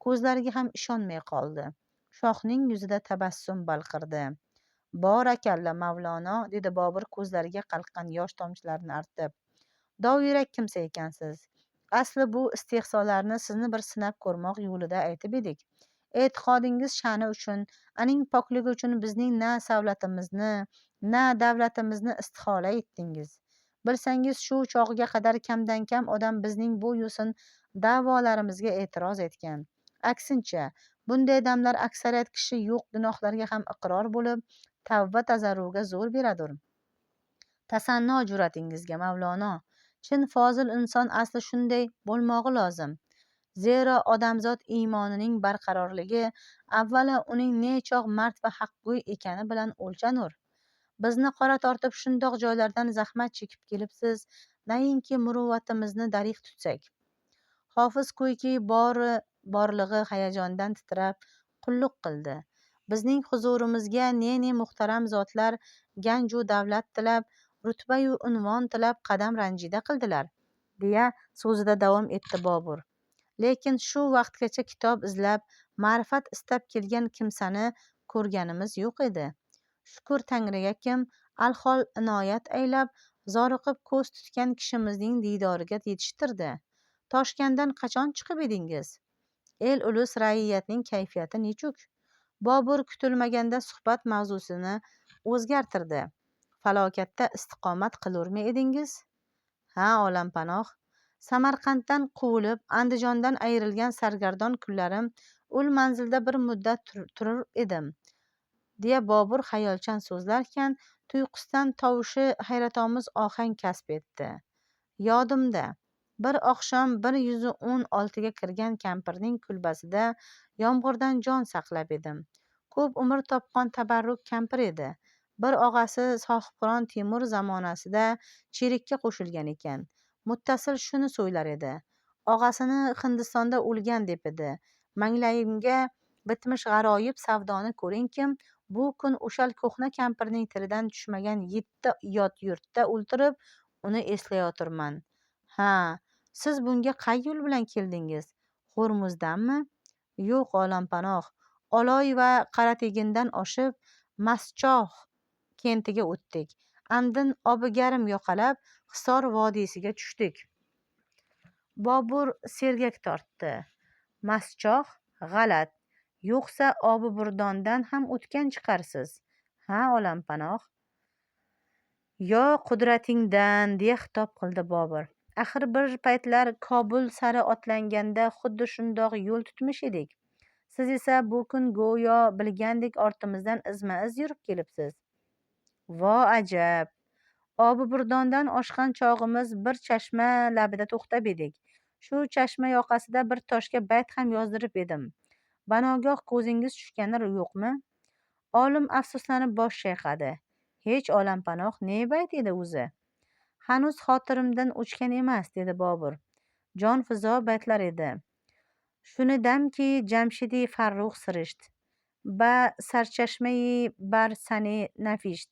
S1: ko'zlariga ham ishonmay qoldi. Shohning yuzida tabassum balqirdi. Borakalla Mavlono, dedi Bobur ko'zlariga qalqqan yosh tomchilarini artib. Dovyurak kimsa ekansiz. Asli bu istehzolarni sizni bir sinab ko'rmoq yo'lida aytib edik. E'tiqodingiz sha'ni uchun, aning pokligi uchun bizning na savlatimizni, na davlatimizni istihola etdingiz. Bilsangiz, shu chog'ga qadar kamdan kam odam bizning bu yo'sin da'volarimizga e'tiroz etgan. Aksincha, bunday damlar aksariyat kishi yo'q gunohlarga ham iqror bo'lib, tavba tazarruga zo'r beradur. Tasanno jur'atingizga, Mavlono. Chin fozil inson asli shunday bo'lmog'i lozim. Zero odamzod iymonining barqarorligi avvalo uning nechog' mard va haqgo'y ekani bilan o'lchanur. Bizni qora tortib shundoq joylardan zahmat chekib kelibsiz, nainki muruvvatimizni dariq tutsak. Hofiz ko'yki borlig'i hayajondan titrab qulluq qildi. Bizning huzurimizga ne muhtaram zotlar ganju davlat tilab, rutbayu unvon tilab qadam ranjida qildilar, deya so'zida davom etdi Bobur. Lekin shu vaqtgacha kitob izlab, ma'rifat istab kelgan kimsani ko'rganimiz yo'q edi. Shukr Tangriga kim alhol inoyat aylab, zoriqib ko'z tutgan kishimizning diydoriga yetishtirdi. Toshkentdan qachon chiqib edingiz? El ulus raiyatning kayfiyati nechuk? Bobur kutilmaganda suhbat mavzusini o'zgartirdi. Falokatda istiqomat qilurmi edingiz? Ha, olampanoh. Samarqanddan quvilib, Andijondan ayrilgan sargardon kunlarim ul manzilda bir muddat turur edim, deya Bobur xayolchan so'zlarkan, tuyqusdan tovushi hayratomuz ohang kasb etdi. Yodimda, bir oqshom 116 ga kirgan kampirning kulbasida yomg'irdan jon saqlab edim. Ko'p umr topgan tabarruk kampir edi. Bir og'asi Sohibqiron Temur zamonasida cherikka qo'shilgan ekan. Muttasil shuni so'ylar edi. Og'asini Hindistonda o'lgan deb edi. Manglayimga bitmish g'aroyib savdoni ko'ringkim, bu kun o'shal ko'hna kampirning tilidan tushmagan 7 yot yurtda o'ltirib, uni eslayotirman. Ha, siz bunga qay yo'l bilan keldingiz? Xo'rmuzdanmi? Yo'q, olampanoh. Oloy va Qarategindan oshib, Maschoh kentiga o'tdik. Andin obigarim yoqalab, Hisor vodiysiga tushdik. Bobur sergak tortdi. Maschoh? G'alat. Yo'qsa Obiburdondan ham o'tgan chiqarsiz. Ha, olampanoh. Yo qudratingdan, deya xitob qildi Bobur. Axir bir paytlar Kobul sari otlanganda xuddi shundoq yo'l tutmish edik. Siz esa bu kun go'yo bilgandek ortimizdan izma-iz yurib kelibsiz. Vo ajab! Obiburdondan oshgan chog'imiz bir chashma labida to'xtab edik. Shu chashma yoqasida bir toshga bayt ham yozdirib edim. Banogoh ko'zingiz tushgani yo'qmi? Olim afsuslanib bosh chayqadi. Hech, olampanoh, ne bayt edi o'zi? Hanuz xotirimdan o'chgan emas, dedi Bobur. Jon fizo baytlar edi. Shunidamki, Jamshidi Farrux sirisht, ba sarchashmai bar sani nafisht,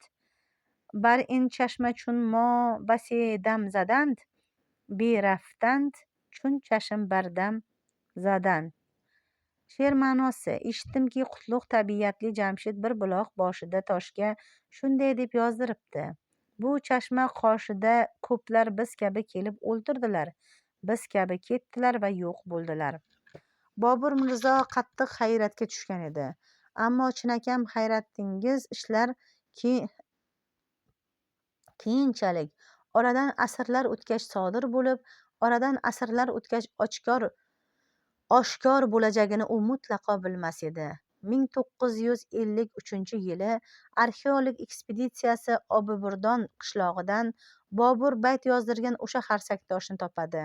S1: bar in chashma chun mo basi dam zadand, bi raftand chun chashim bardam zadand. She'r ma'nosi: eshitdimki, qutlug' tabiatli Jamshid bir buloq boshida toshga shunday deb yozdiribdi: bu chashma qoshida ko'plar biz kabi kelib o'ltirdilar, biz kabi ketdilar va yo'q bo'ldilar. Bobur Mirzo qattiq hayratga tushgan edi. Ammo chinakam hayratingiz ishlar keyinchalik, oradan asrlar o'tgach sodir bo'lib, oradan asrlar o'tgach oshkor bo'lajagini u mutlaqo bilmas edi. 1953-yili arxeolog ekspeditsiyasi Obiburdon qishlog'idan Bobur bayt yozdirgan o'sha xarsak toshni topadi.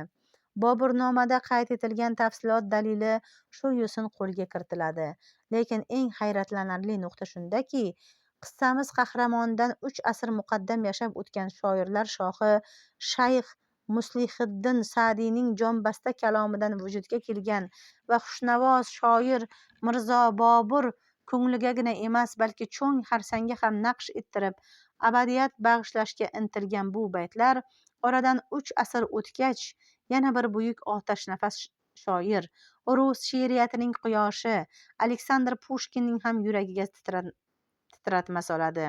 S1: Boburnomada qayd etilgan tafsilot dalili shu yo'sin qo'lga kiritiladi. Lekin eng hayratlanarli nuqta shundaki, qissamiz qahramonidan 3 asr muqaddam yashab o'tgan shoirlar shohi Shayx Muslihiddin Sa'diyning jonbasta kalomidan vujudga kelgan va xushnavoz shoir Mirzo Bobur ko'ngligagina emas, balki cho'ng xarsangga ham naqsh ettirib, abadiyat bag'ishlashga intilgan bu baytlar oradan 3 asr o'tgach, yana bir buyuk otashnafas shoir, rus she'riyatining quyoshi Aleksandr Pushkinning ham yuragiga titratma soladi.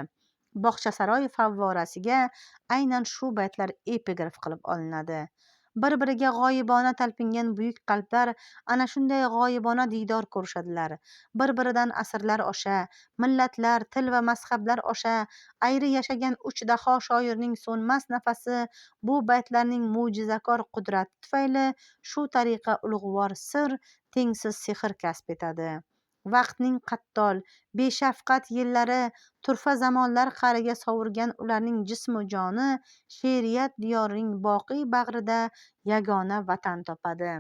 S1: Bog'chasaroy favvorasiga aynan shu baytlar epigraf qilib olinadi. bir biriga g'oyibona talpingan buyuk qalblar ana shunday g'oyibona diydor ko'rishadilar. Bir biridan asrlar osha, millatlar, til va mazhablar osha ayri yashagan uch daho shoirning so'nmas nafasi bu baytlarning mo'jizakor qudrati tufayli shu tariqa ulug'vor sir, tengsiz sehr kasb etadi. Vaqtning qattol, beshafqat yillari turfa zamonlar qa'riga sovurgan ularning jismu joni she'riyat diyorining boqiy bag'rida yagona vatan topadi.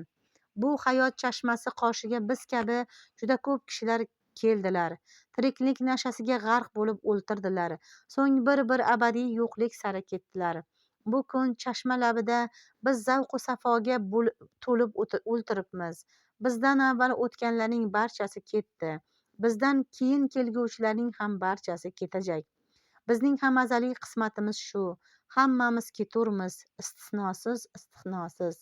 S1: Bu hayot chashmasi qoshiga biz kabi juda ko'p kishilar keldilar. Tiriklik nashasiga g'arq bo'lib o'ltirdilar. So'ng bir abadiy yo'qlik sari ketdilar. Bu kun chashma labida biz zavqu safoga to'lib o'ltiribmiz. Bizdan avval o'tganlarning barchasi ketdi. Bizdan keyin kelguvchilarning ham barchasi ketajak. Bizning ham azaliy qismatimiz shu. Hammamiz keturmiz, istisnosiz.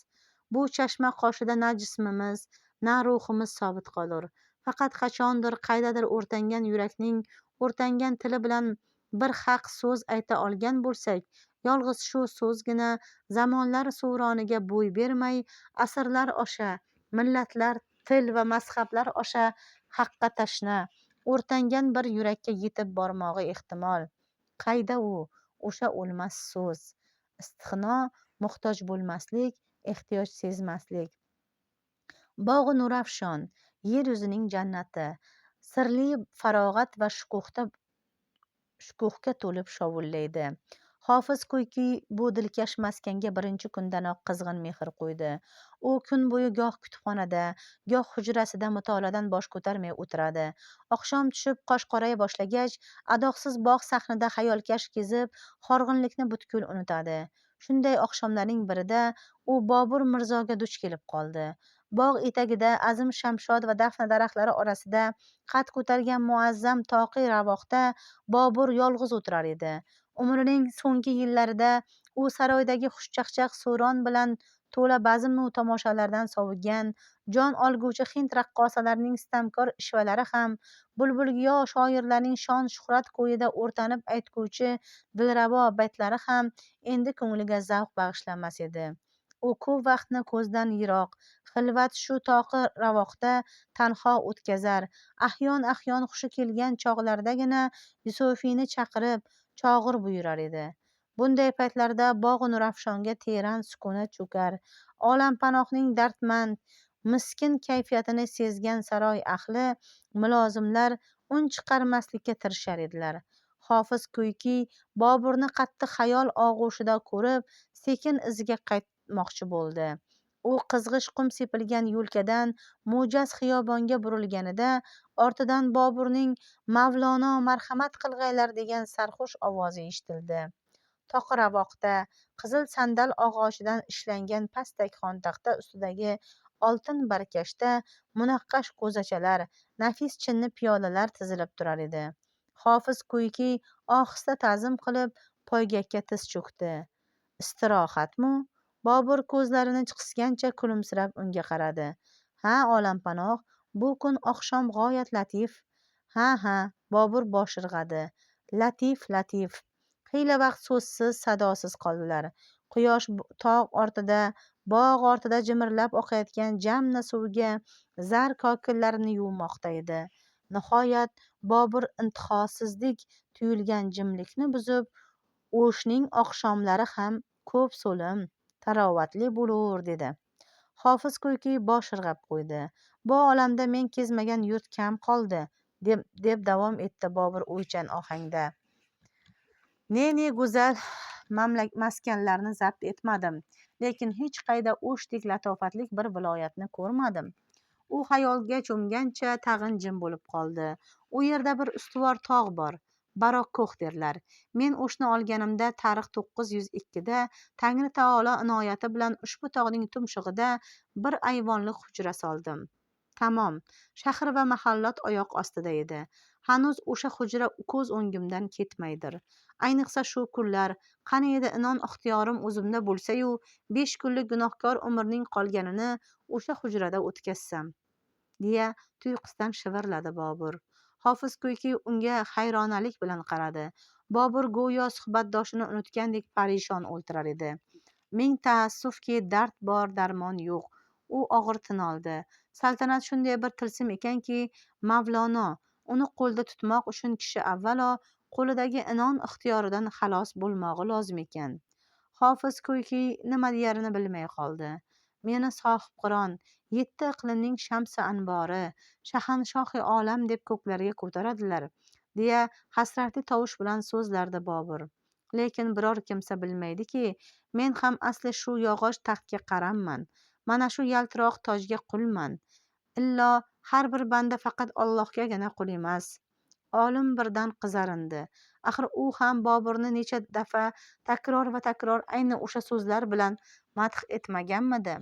S1: Bu chashma qoshida na jismimiz, na ruhimiz sobit qolur. Faqat qachondir qaydadir o'rtangan yurakning o'rtangan tili bilan bir haq so'z ayta olgan bo'lsak, yolg'iz shu so'zgina zamonlar suvroniga bo'y bermay, asrlar osha, millatlar, til va mazhablar osha haqqa tashna, o'rtangan bir yurakka yetib bormog'i ehtimol. Qayda u, o'sha o'lmas so'z? Istihno, muhtoj bo'lmaslik, ehtiyoj sezmaslik. Bog'i Nurafshon, yer yuzining jannati, sirli farog'at va shukuhga to'lib shovullaydi. Hofiz Kuyki bu dilkash maskanga birinchi kundanoq qizg'in mehr qo'ydi. U kun bo'yi goh kutubxonada, goh hujrasida mutolaadan bosh ko'tarmay o'tiradi. Oqshom tushib qosh qoraya boshlagach, adoqsiz bog' sahnida xayolkash kezib, horg'inlikni butkul unutadi. Shunday oqshomlarning birida u Bobur Mirzoga duch kelib qoldi. Bog' etagida azim shamshod va dafna daraxtlari orasida qad ko'targan muazzam toqiy ravoqda Bobur yolg'iz o'tirar edi. Umrining so'nggi yillarida u saroydagi xushchaqchaq so'ron bilan to'la bazm-u tomoshalardan sovigan, jon olguvchi hind raqqosalarining sitamkor ishvalari ham, bulbulgiyo shoirlarning shon shuhrat ko'yida o'rtanib aytguvchi dilrabo baytlari ham endi ko'ngliga zavq bag'ishlamas edi. U ko'p vaqtni ko'zdan yiroq, xilvat shu toqi ravoqda tanho o'tkazar. Ahyon hushi kelgan chog'lardagina Yusufiyni chaqirib, chog'ir buyurar edi. Bunday paytlarda bog' Nurafshonga teran sukunat cho'kar. Olampanohning dardmand, miskin kayfiyatini sezgan saroy ahli, mulozimlar un chiqarmaslikka tirishar edilar. Hofiz Kuyki Boburni qattiq xayol og'ushida ko'rib, sekin iziga qaytmoqchi bo'ldi. U qizg'ish qum sepilgan yo'lkadan mo'jaz xiyobonga burilganida ortidan Boburning Mavlono marhamat qilg'aylar degan sarxush ovozi eshitildi. Toqi ravoqda qizil sandal og'ochidan ishlangan pastak xontaxta ustidagi oltin barkashda munaqqash ko'zachalar, nafis chinni piyolalar tizilib turar edi. Hofiz Kuyki ohista ta'zim qilib poygakka tiz cho'kdi. Istirohatmi? Bobur ko'zlarini qisgancha kulimsirab unga qaradi. Ha, Olampanoh, bu kun oqshom g'oyat latif. Ha, Bobur bosh irg'adi. Latif. Xiyla vaqt so'zsiz, sadosiz qoldilar. Quyosh tog' ortida, bog' ortida jimirlab oqayotgan jamna suvga zar kokillarini yuvmoqda edi. Nihoyat Bobur intihosizlik tuyulgan jimlikni buzib, o'shning oqshomlari ham ko'p so'lim, tarovatli bo'lur, dedi. Hofiz Kuyki bosh irg'ab qo'ydi. Bu olamda men kezmagan yurt kam qoldi, deb davom etdi Bobur o'ychan ohangda. Ne go'zal maskanlarni zabt etmadim, lekin hech qayda o'shdek latofatlik bir viloyatni ko'rmadim. U xayolga cho'mgancha tag'in jim bo'lib qoldi. U yerda bir ustuvor tog' bor, Barokko'h derlar. Men o'shni olganimda tarix 902da Tangri taolo inoyati bilan ushbu tog'ning tumshug'ida bir ayvonli hujra soldim. Tamom, shahr va mahallot oyoq ostida edi. Hanuz o'sha hujra ko'z o'ngimdan ketmaydir. Ayniqsa shu kunlar, qani edi inon ixtiyorim o'zimda bo'lsa-yu, 5 kunlik gunohkor umrning qolganini o'sha hujrada o'tkazsam, deya tuyqusdan shivirladi Bobur. Hofiz Kuyki unga hayronalik bilan qaradi. Bobur go'yo suhbatdoshini unutgandek parishon o'ltirar edi. Ming taassufki, dard bor, darmon yo'q. U og'ir tin oldi. Saltanat shunday bir tilsim ekanki, Mavlono uni qo'lda tutmoq uchun kishi avvalo qo'lidagi inon ixtiyoridan xalos bo'lmog'i lozim ekan. Hofiz ko'yki nima deyarini bilmay qoldi. Meni sohibqiron, yetti iqlimning shamsi anbori, shahanshohi olam deb ko'klarga ko'taradilar, deya hasratli tovush bilan so'zlardi Bobur. Lekin biror kimsa bilmaydiki, men ham asli shu yog'och taxtga qaramman. Mana shu yaltiroq tojga qulman. Illo har bir banda faqat Allohgagina qul emas. Olim birdan qizarindi. Axir u ham Boburni necha dafa takror va takror ayni o'sha so'zlar bilan madh etmaganmidi?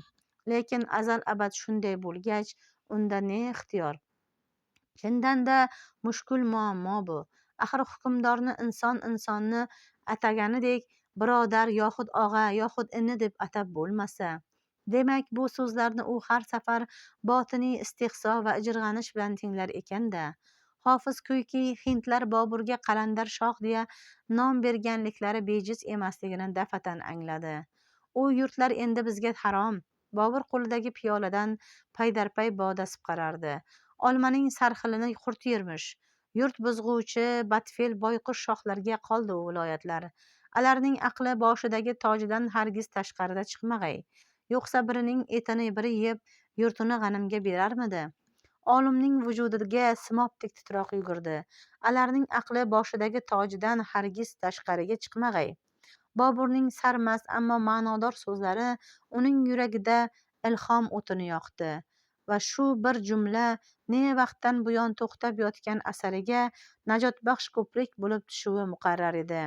S1: Lekin azal abad shunday bo'lgach, unda ne ixtiyor? Chindan-da mushkul muammo bu. Axir hukmdorni inson insonni ataganidek birodar yoxud og'a yoxud ini deb atab bo'lmasa. Demak, bu so'zlarni u har safar botiniy istehzo va ijirg'anish bilan tinglar ekanda. Hofiz ko'yki hindlar Boburga qalandar shoh deya nom berganliklari bejiz emasligini dafatan angladi. U yurtlar endi bizga harom. Bobur qo'lidagi piyoladan paydarpay bodasib qarardi. Olmaning sarxilini qurt yermish. Yurt buzg'uvchi badfel boyqush shohlarga qoldi u viloyatlar. Alarning aqli boshidagi tojidan hargiz tashqarida chiqmag'ay. Yo'qsa birining etini biri yeb, yurtini g'animga berarmidi? Olimning vujudiga simobdek titroq yugurdi. Alarning aqli boshidagi tojidan hargiz tashqariga chiqmag'ay. Boburning sarmast ammo ma'nodor so'zlari uning yuragida ilhom o'tini yoqdi va shu bir jumla ne vaqtdan buyon to'xtab yotgan asariga najotbaxsh ko'prik bo'lib tushuvi muqarrar edi.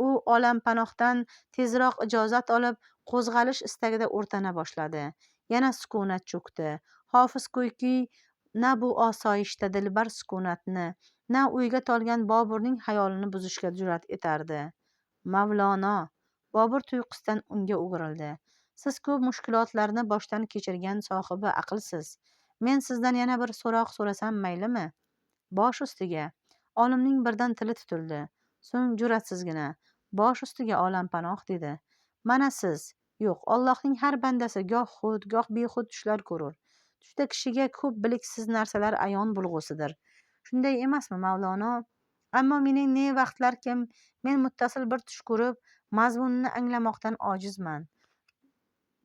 S1: U olampanohdan tezroq ijozat olib qo'zg'alish istagida o'rtana boshladi. Yana sukunat cho'kdi. Hofiz ko'yki na bu osoyishta dilbar sukunatni, na o'yga tolgan Boburning xayolini buzishga jur'at etardi. Mavlono, Bobur tuyqusdan unga o'girildi. Siz ko'p mushkulotlarni boshdan kechirgan sohibi aqlsiz. Men sizdan yana bir so'roq so'rasam maylimi? Bosh ustiga. Olimning birdan tili tutildi. So'ng jur'atsizgina bosh ustiga olampanoh dedi. Mana siz, yo'q, Allohning har bandasi goh xud, goh bexud tushlar ko'rur. Tushda kishiga ko'p biliksiz narsalar ayon bo'lg'usidir. Shunday emasmi, Mavlono? Ammo mening ne vaqtlarkim men muttasil bir tush ko'rib, mazmunini anglamoqdan ojizman.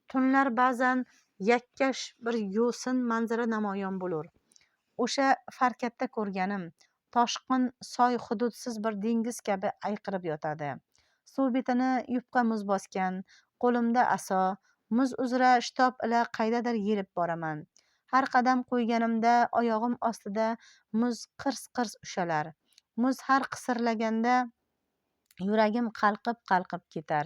S1: Tunlar ba'zan yakkash bir yo'sin manzara namoyon bo'lur. O'sha farkatda ko'rganim toshqin soy hududsiz bir dengiz kabi ayqirib yotadi. Suv betini yupqa muz bosgan, qo'limda aso, muz uzra shitob ila qaydadir yelib boraman. Har qadam qo'yganimda oyog'im ostida muz qirs-qirs ushalar. Muz har qisirlaganda yuragim qalqib ketar.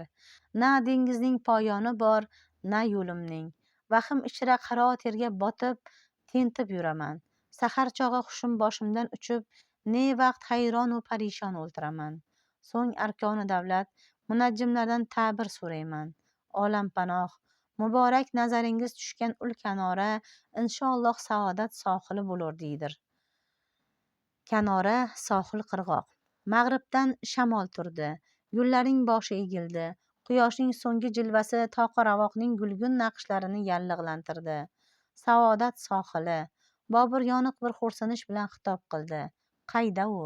S1: Na dengizning poyoni bor, na yo'limning. Vahim ichra qaro terga botib, tentib yuraman. Sahar chog'i hushim boshimdan uchib, ne vaqt hayronu parishon o'ltiraman. So'ng arkoni davlat munajjimlardan ta'bir so'rayman. Olampanoh, muborak nazaringiz tushgan ul kanora inshaalloh saodat sohili bo'lur deydir. Kanora sohil qirg'oq. Mag'ribdan shamol turdi. Gullarning boshi egildi. Quyoshning so'nggi jilvasi toqa-ravoqning gulgun naqshlarini yallig'lantirdi. Saodat sohili. Bobur yoniq bir xo'rsinish bilan xitob qildi. Qayda u?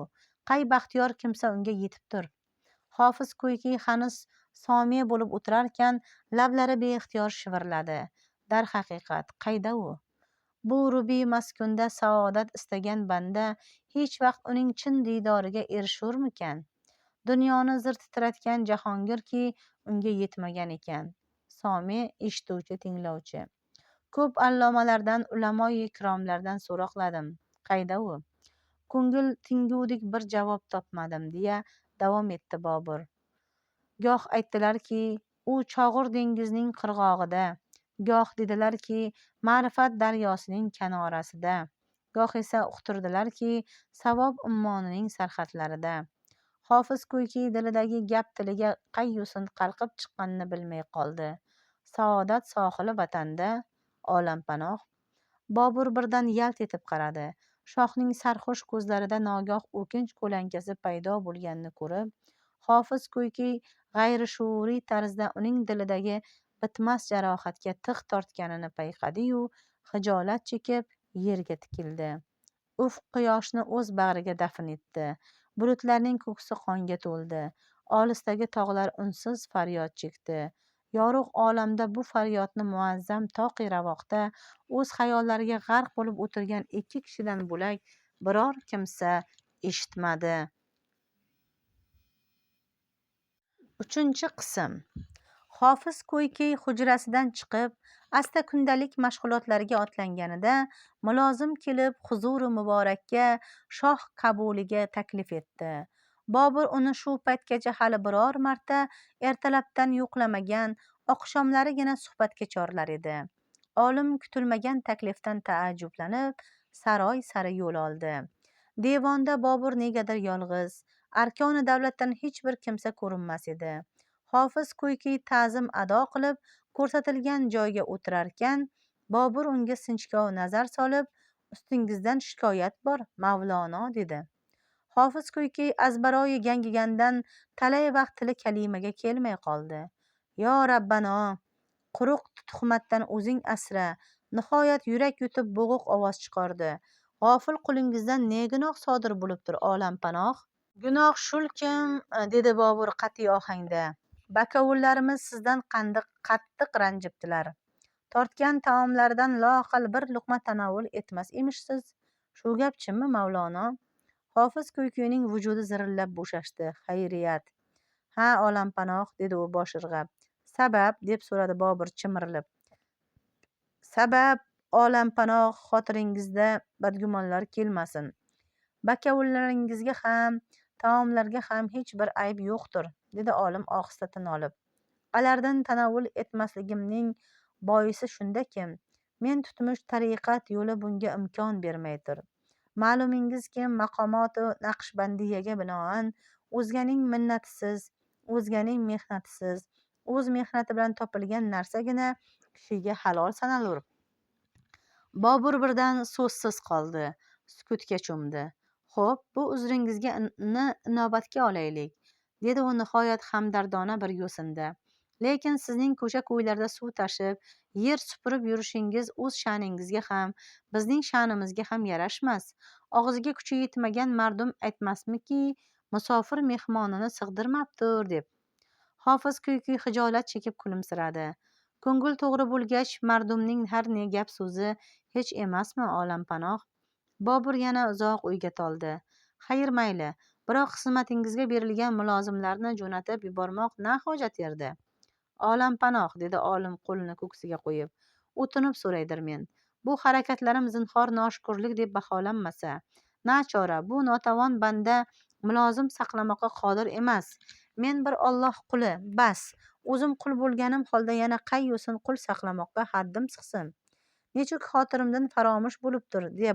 S1: Qay baxtiyor kimsa unga yetibdir? Hofiz ko'yki hanuz somiya bo'lib o'tirarkan, lablari beixtiyor shivirladi. Darhaqiqat, qayda u? Bu rubiy maskunda saodat istagan banda hech vaqt uning chin diydoriga erishurmikan? Dunyoni zir titratgan Jahongirki unga yetmagan ekan. Somi eshituvchi tinglovchi. Ko'p allomalardan, ulamoi ikromlardan so'roqladim. Qayda u? Ko'ngil tinguvdek bir javob topmadim, deya davom etdi Bobur. Goh aytdilarki, u chog'ur dengizning qirg'og'ida, goh dedilarki, ma'rifat daryosining kanorasida, goh esa uqtirdilarki, savob ummonining sarhadlarida. Hofiz ko'yki dilidagi gap tiliga qay yo'sin qalqib chiqqanini bilmay qoldi. Saodat sohili vatanda, olampanoh. Bobur birdan yalt etib qaradi. Shohning sarxush ko'zlarida nogoh o'kinch ko'lankasi paydo bo'lganini ko'rib, Hofiz Ko'yki g'ayrishuuriy tarzda uning dilidagi bitmas jarohatga tig' tortganini payqadi-yu, xijolat chekib yerga tikildi. Ufq quyoshni o'z bag'riga dafn etdi. Bulutlarning ko'ksi qonga to'ldi. Olisdagi tog'lar unsiz faryod chekdi. Yorug' olamda bu faryodni muazzam toqi ravoqda o'z xayollariga g'arq bo'lib o'tirgan ikki kishidan bo'lak biror kimsa eshitmadi. 3-qism. Hofiz Ko'yki hujrasidan chiqib, asta kundalik mashg'ulotlariga otlanganida mulozim kelib huzuri muborakka shoh qabuliga taklif etdi. Bobur uni shu paytgacha hali biror marta ertalabdan yo'qlamagan, oqshomlarigina suhbatga chorlar edi. Olim kutilmagan taklifdan taajjublanib saroy sari yo'l oldi. Devonda Bobur negadir yolg'iz, arkoni davlatdan hech bir kimsa ko'rinmas edi. Hofiz Ko'yki ta'zim ado qilib ko'rsatilgan joyga o'tirarkan, Bobur unga sinchkov nazar solib, ustingizdan shikoyat bor, Mavlono, dedi. Hofiz Ko'yki azbaroyi gangigandan talay vaqt tili kalimaga kelmay qoldi. Yo Rabbano, quruq tuhmatdan o'zing asra. Nihoyat yurak yutib bo'g'iq ovoz chiqardi. G'ofil qulingizdan ne gunoh sodir bo'libdir, olam panoh? Gunoh shulkim, dedi Bobur qat'iy ohangda. Bakovullarimiz sizdan qattiq ranjibdilar. Tortgan taomlaridan loaqal bir luqma tanovul etmas emishsiz. Shu gap chinmi, Mavlono? Hofiz Ko'ykining vujudi zirillab bo'shashdi. Xayriyat. Ha, olampanoh, dedi u bosh irg'ab. Sabab, deb so'radi Bobur chimirilib. Sabab, olampanoh, xotiringizda badgumonlar kelmasin. Bakavullaringizga ham, taomlarga ham hech bir ayb yo'qdir, dedi olim ohista tin olib. Alardan tanovul etmasligimning boisi shundaki, men tutmish tariqat yo'li bunga imkon bermaydir. Ma'lumingizki, maqomotu Naqshbandiyaga binoan o'zganing minnatisiz, o'zganing mehnatisiz, o'z mehnati bilan topilgan narsagina kishiga halol sanalur. Bobur birdan so'zsiz qoldi, sukutga cho'mdi. Xo'p, bu uzringizga inobatga olaylik, dedi u nihoyat hamdardona bir yo'sinda. Lekin sizning ko'cha-ko'ylarda suv tashib, yer supurib yurishingiz o'z sha'ningizga ham, bizning sha'nimizga ham yarashmas. Og'ziga kuchi yetmagan mardum aytmasmiki, musofir mehmonini sig'dirmabdir, deb. Hofiz Ko'yki xijolat chekib kulimsiradi. Ko'ngil to'g'ri bo'lgach, mardumning har ne gap so'zi hech emasmi, olampanoh? Bobur yana uzoq o'yga toldi. Xayr, mayli, biroq xizmatingizga berilgan mulozimlarni jo'natib yubormoq na hojat erdi? Olampanoh, dedi olim qo'lini ko'ksiga qo'yib. O'tinib so'raydirmen. Bu harakatlarim zinhor noshukurlik deb baholanmasa, nachora, bu notavon banda mulozim saqlamoqqa qodir emas. Men bir Alloh quli, bas. O'zim qul bo'lganim holda yana qayyusin qul saqlamoqqa haddim chiqsin. Nechuk xotirimdan faromush bo'libdir, deya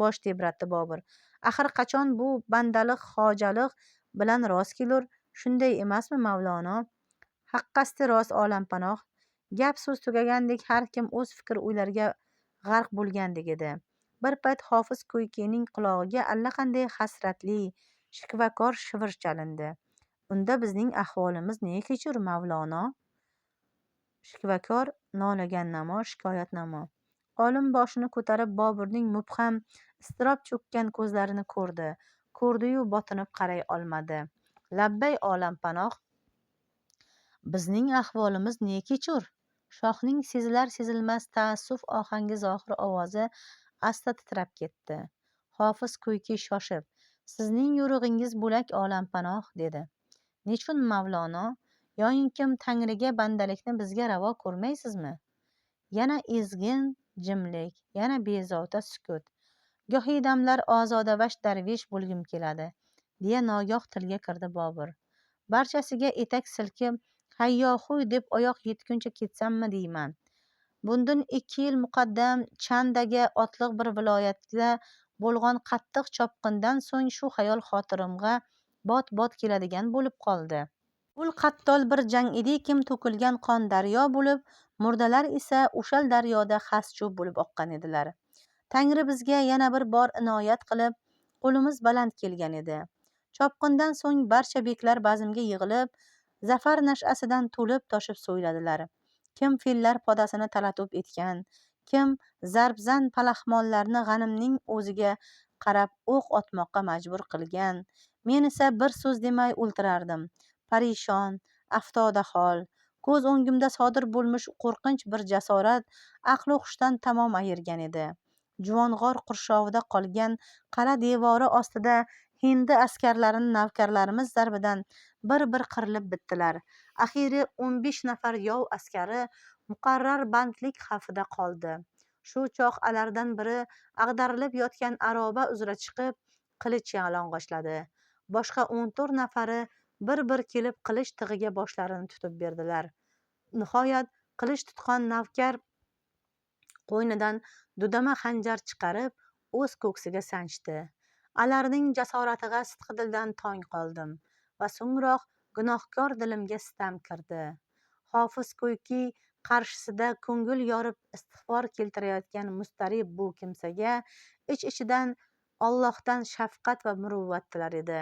S1: bosh tebratdi Bobur. Axir qachon bu bandalik, hojalik bilan rost kelur, shunday emasmi, Mavlono? Haqqasti rost, olampanoh. Gap so'z tugagandek har kim o'z fikr o'ylariga g'arq bo'lgandek edi. Bir payt Hofiz Ko'ykining qulog'iga allaqanday hasratli, shikvakor shivir chalindi. Unda bizning ahvolimiz ne kechur, Mavlono? Shikvakor, nolagannamo, shikoyatnamo. Olim boshini ko'tarib Boburning mubham, iztirob cho'kkan ko'zlarini ko'rdi-yu botinib qaray olmadi. Labbay, olampanoh. Bizning ahvolimiz ne kechur? Shohning sezilar sezilmas taassuf ohangi zohir ovozi asta titrab ketdi. Hofiz Ko'yki shoshib, sizning yo'rig'ingiz bo'lak, olampanoh, dedi. Nechun, Mavlono? Yoyinkim Tangriga bandalikni bizga ravo ko'rmaysizmi? Yana ezgin jimlik, yana bezovta sukut. Gohi damlar ozodavash darvesh bo'lgim keladi, deya nogoh tilga kirdi Bobur. Barchasiga etak silkib, hayyohuy deb oyoq yetguncha ketsammi deyman. Bundan 2 yil muqaddam Chandaga otliq bir viloyatda bo'lgan qattiq chopqindan so'ng shu xayol xotirimga bot-bot keladigan bo'lib qoldi. Ul qattol bir jang edikim, to'kilgan qon daryo bo'lib, murdalar esa o'shal daryoda xas-cho'p bo'lib oqqan edilar. Tangri bizga yana bir bor inoyat qilib, qo'limiz baland kelgan edi. Chopqindan so'ng barcha beklar bazmga yig'ilib, zafar nash'asidan to'lib toshib so'yladilar. Kim fillar podasini talatub etgan, kim zarbzan palaxmonlarni g'animning o'ziga qarab o'q otmoqqa majbur qilgan. Men esa bir so'z demay o'ltirardim. Parishon, aftodahol, ko'z o'ngimda sodir bo'lmish qo'rqinch bir jasorat aqlu hushdan tamom ayirgan edi. Juvong'or qurshovida qolgan qala devori ostida hindi askarlarini navkarlarimiz zarbidan bir qirilib bitdilar. Axiyri 15 nafar yov askari muqarrar bandlik xavfida qoldi. Shu choq alardan biri ag'darilib yotgan aroba uzra chiqib, qilich yalang'ochladi. Boshqa 14 nafari bir kelib qilich tig'iga boshlarini tutib berdilar. Nihoyat qilich tutgan navkar qo'ynidan dudama xanjar chiqarib, o'z ko'ksiga sanchdi. Alarning jasoratiga sidqidildan tong qoldim va so'ngroq gunohkor dilimga sitam kirdi. Hofiz ko'yki qarshisida ko'ngil yorib istig'for keltirayotgan mustarib bu kimsaga ich-ichidan Allohdan shafqat va muruvvat tilar edi.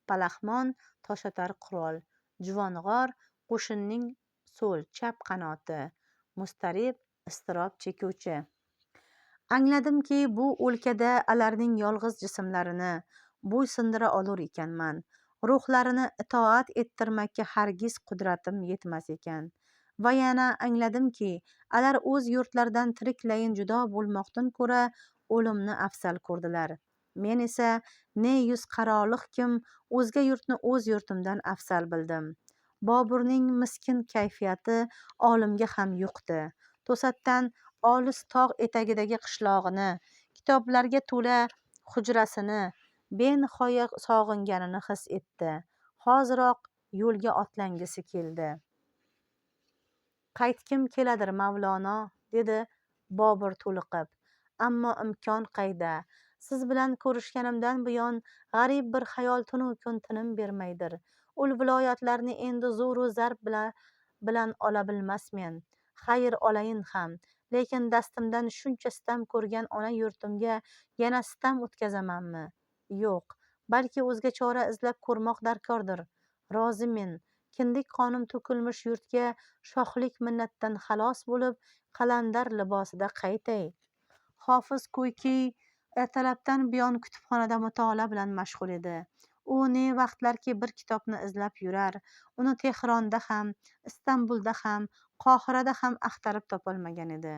S1: Palaxmon toshatar qurol, juvong'or qo'shinning so'l chap qanoti, mustarib iztirob chekuvchi. Angladimki, bu o'lkada alarning yolg'iz jismlarini bo'ysundira olur ekanman. Ruhlarini itoat ettirmakka hargiz qudratim yetmas ekan. Va yana angladimki, alar o'z yurtlaridan tiriklayin judo bo'lmoqdan ko'ra o'limni afzal ko'rdilar. Men esa ne yuz qaroliq kim o'zga yurtni o'z yurtimdan afzal bildim. Boburning miskin kayfiyati olimga ham yuqdi. To'satdan olis tog' etagidagi qishlog'ini, kitoblarga to'la hujrasini benihoya sog'inganini his etdi. Hoziroq yo'lga otlangisi keldi. Qaytkim keladir Mavlono, dedi Bobur to'liqib. Ammo imkon qayda? Siz bilan ko'rishganimdan buyon g'arib bir xayol tunu kun tinim bermaydir. Ul viloyatlarni endi zo'ru zarb bilan ola bilmasmen. Xayr olayin ham, lekin dastimdan shuncha sitam ko'rgan ona yurtimga yana sitam o'tkazamanmi? Yo'q, balki o'zga chora izlab ko'rmoq darkordir. Rozimen. Kindik qonim to'kilmish yurtga shohlik minnatdan xalos bo'lib, qalandar libosida qaytay. Hofiz ko'yki ertalabdan buyon kutubxonada mutolaa bilan mashg'ul edi. U ne vaqtlarki bir kitobni izlab yurar, uni Tehronda ham, Istanbulda ham, Qohirada ham axtarib topolmagan edi.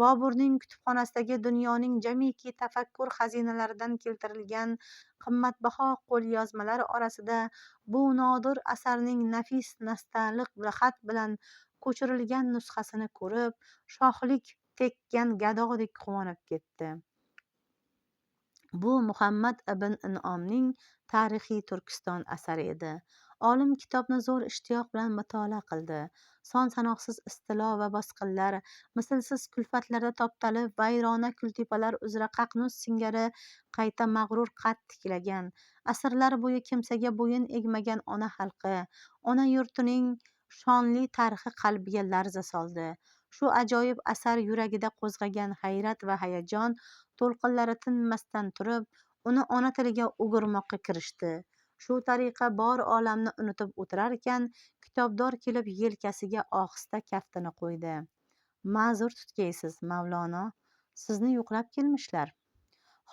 S1: Boburning kutubxonasidagi dunyoning jamiki tafakkur xazinalaridan keltirilgan qimmatbaho qo'lyozmalar orasida bu nodir asarning nafis nastaliq xat bilan ko'chirilgan nusxasini ko'rib, shohlik tekkan gadodek quvonib ketdi. Bu Muhammad ibn Inomning Tarixiy Turkiston asari edi. Olim kitobni zo'r ishtiyoq bilan mutolaa qildi. Son-sanoqsiz istilo va bosqinlar, mislsiz kulfatlarda toptalib, vayrona kultepalar uzra qaqnus singari qayta mag'rur qad tiklagan, asrlar bo'yi kimsaga bo'yin egmagan ona xalqi, ona yurtining shonli tarixi qalbiga larza soldi. Shu ajoyib asar yuragida qo'zg'agan hayrat va hayajon to'lqinlari tinmasdan turib, uni ona tiliga o'girmoqqa kirishdi. Shu tariqa bor olamni unutib o'tirarkan, kitobdor kelib yelkasiga ohista kaftini qo'ydi. Ma'zur tutgaysiz, Mavlono, sizni yo'qlab kelmishlar.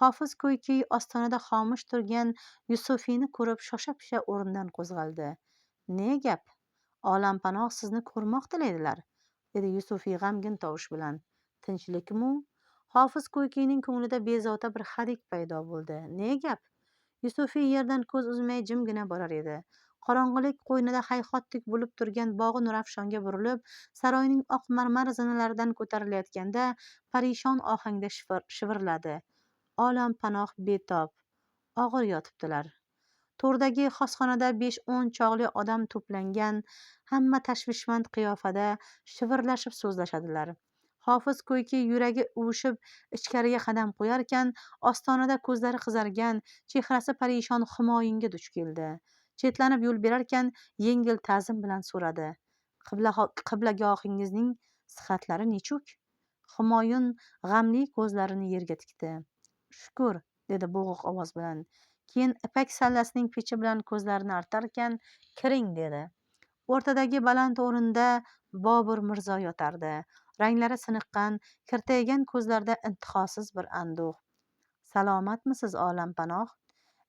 S1: Hofiz ko'yki ostonada xomush turgan Yusufiyni ko'rib shosha-pisha o'rnidan qo'zg'aldi. Ne gap? Olampanoh sizni ko'rmoq tilaydilar, dedi Yusufiy g'amgin tovush bilan. Tinchlikmi? Hofiz ko'ykining ko'nglida bezovta bir hadik paydo bo'ldi. Ne gap? Yusufiy yerdan ko'z uzmay jimgina borar edi. Qorong'ilik qo'ynida hayhotdek bo'lib turgan bog'i Nurafshonga burilib, saroyning oq marmar zinalaridan ko'tarilayotganda parishon ohangda shivirladi. Olam panoh betob, og'ir yotibdilar. To'rdagi xosxonada 5-10 chog'li odam to'plangan, hamma tashvishmand qiyofada shivirlashib so'zlashadilar. Hofiz ko'yki yuragi uvushib ichkariga qadam qo'yarkan, ostonada ko'zlari qizargan, chehrasi parishon Humoyunga duch keldi. Chetlanib yo'l berarkan, yengil ta'zim bilan so'radi. Qiblagohingizning sihatlari nechuk? Humoyun g'amli ko'zlarini yerga tikdi. Shukr, dedi bo'g'iq ovoz bilan. Keyin ipak sallasining pechi bilan ko'zlarini artarkan, kiring dedi. O'rtadagi baland o'rinda Bobur Mirzo yotardi. Ranglari siniqqan, kirtaygan ko'zlarida intihosiz bir anduh. Salomatmisiz, olampanoh?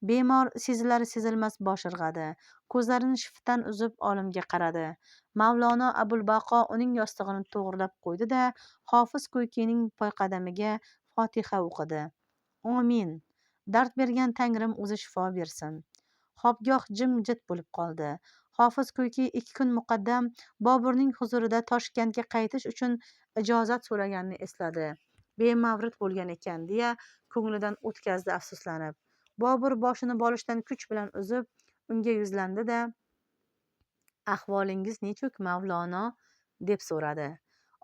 S1: Bemor sezilar sezilmas bosh irg'adi. Ko'zlarini shiftdan uzib olimga qaradi. Mavlono Abulbaqo uning yostig'ini to'g'rilab qo'ydi-da, Hofiz Ko'ykining poyqadamiga Fotiha o'qidi. Omin. Dard bergan Tangrim o'zi shifo bersin. Xobgoh jimjit bo'lib qoldi. Hofiz Ko'yki 2 kun muqaddam Boburning huzurida Toshkentga qaytish uchun ijozat so'raganini esladi. Bemavrid bo'lgan ekan, deya ko'nglidan o'tkazdi afsuslanib. Bobur boshini bolishdan kuch bilan uzib, unga yuzlandi-da, ahvolingiz nechuk, Mavlono? Deb so'radi.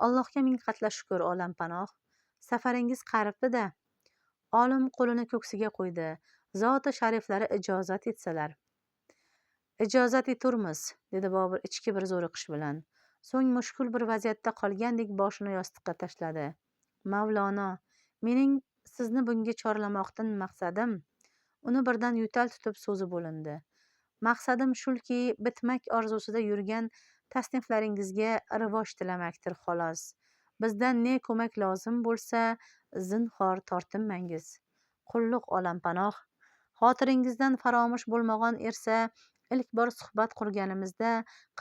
S1: Allohga ming qatla shukr, olampanoh. Safaringiz qaribdi-da. Olim qo'lini ko'ksiga qo'ydi. Zoti shariflari ijozat etsalar. Ijozat eturmiz, dedi Bobur ichki bir zo'riqish bilan. So'ng mushkul bir vaziyatda qolgandek boshini yostiqqa tashladi. Mavlono, mening sizni bunga chorlamoqdan maqsadim, uni birdan yutal tutib so'zi bo'lindi. Maqsadim shulki, bitmak orzusida yurgan tasniflaringizga rivoj tilamakdir, xolos. Bizdan ne ko'mak lozim bo'lsa, zinhor tortinmangiz. Qulluq, olampanoh. Xotiringizdan faromush bo'lmagan ersa, ilk bor suhbat qurganimizda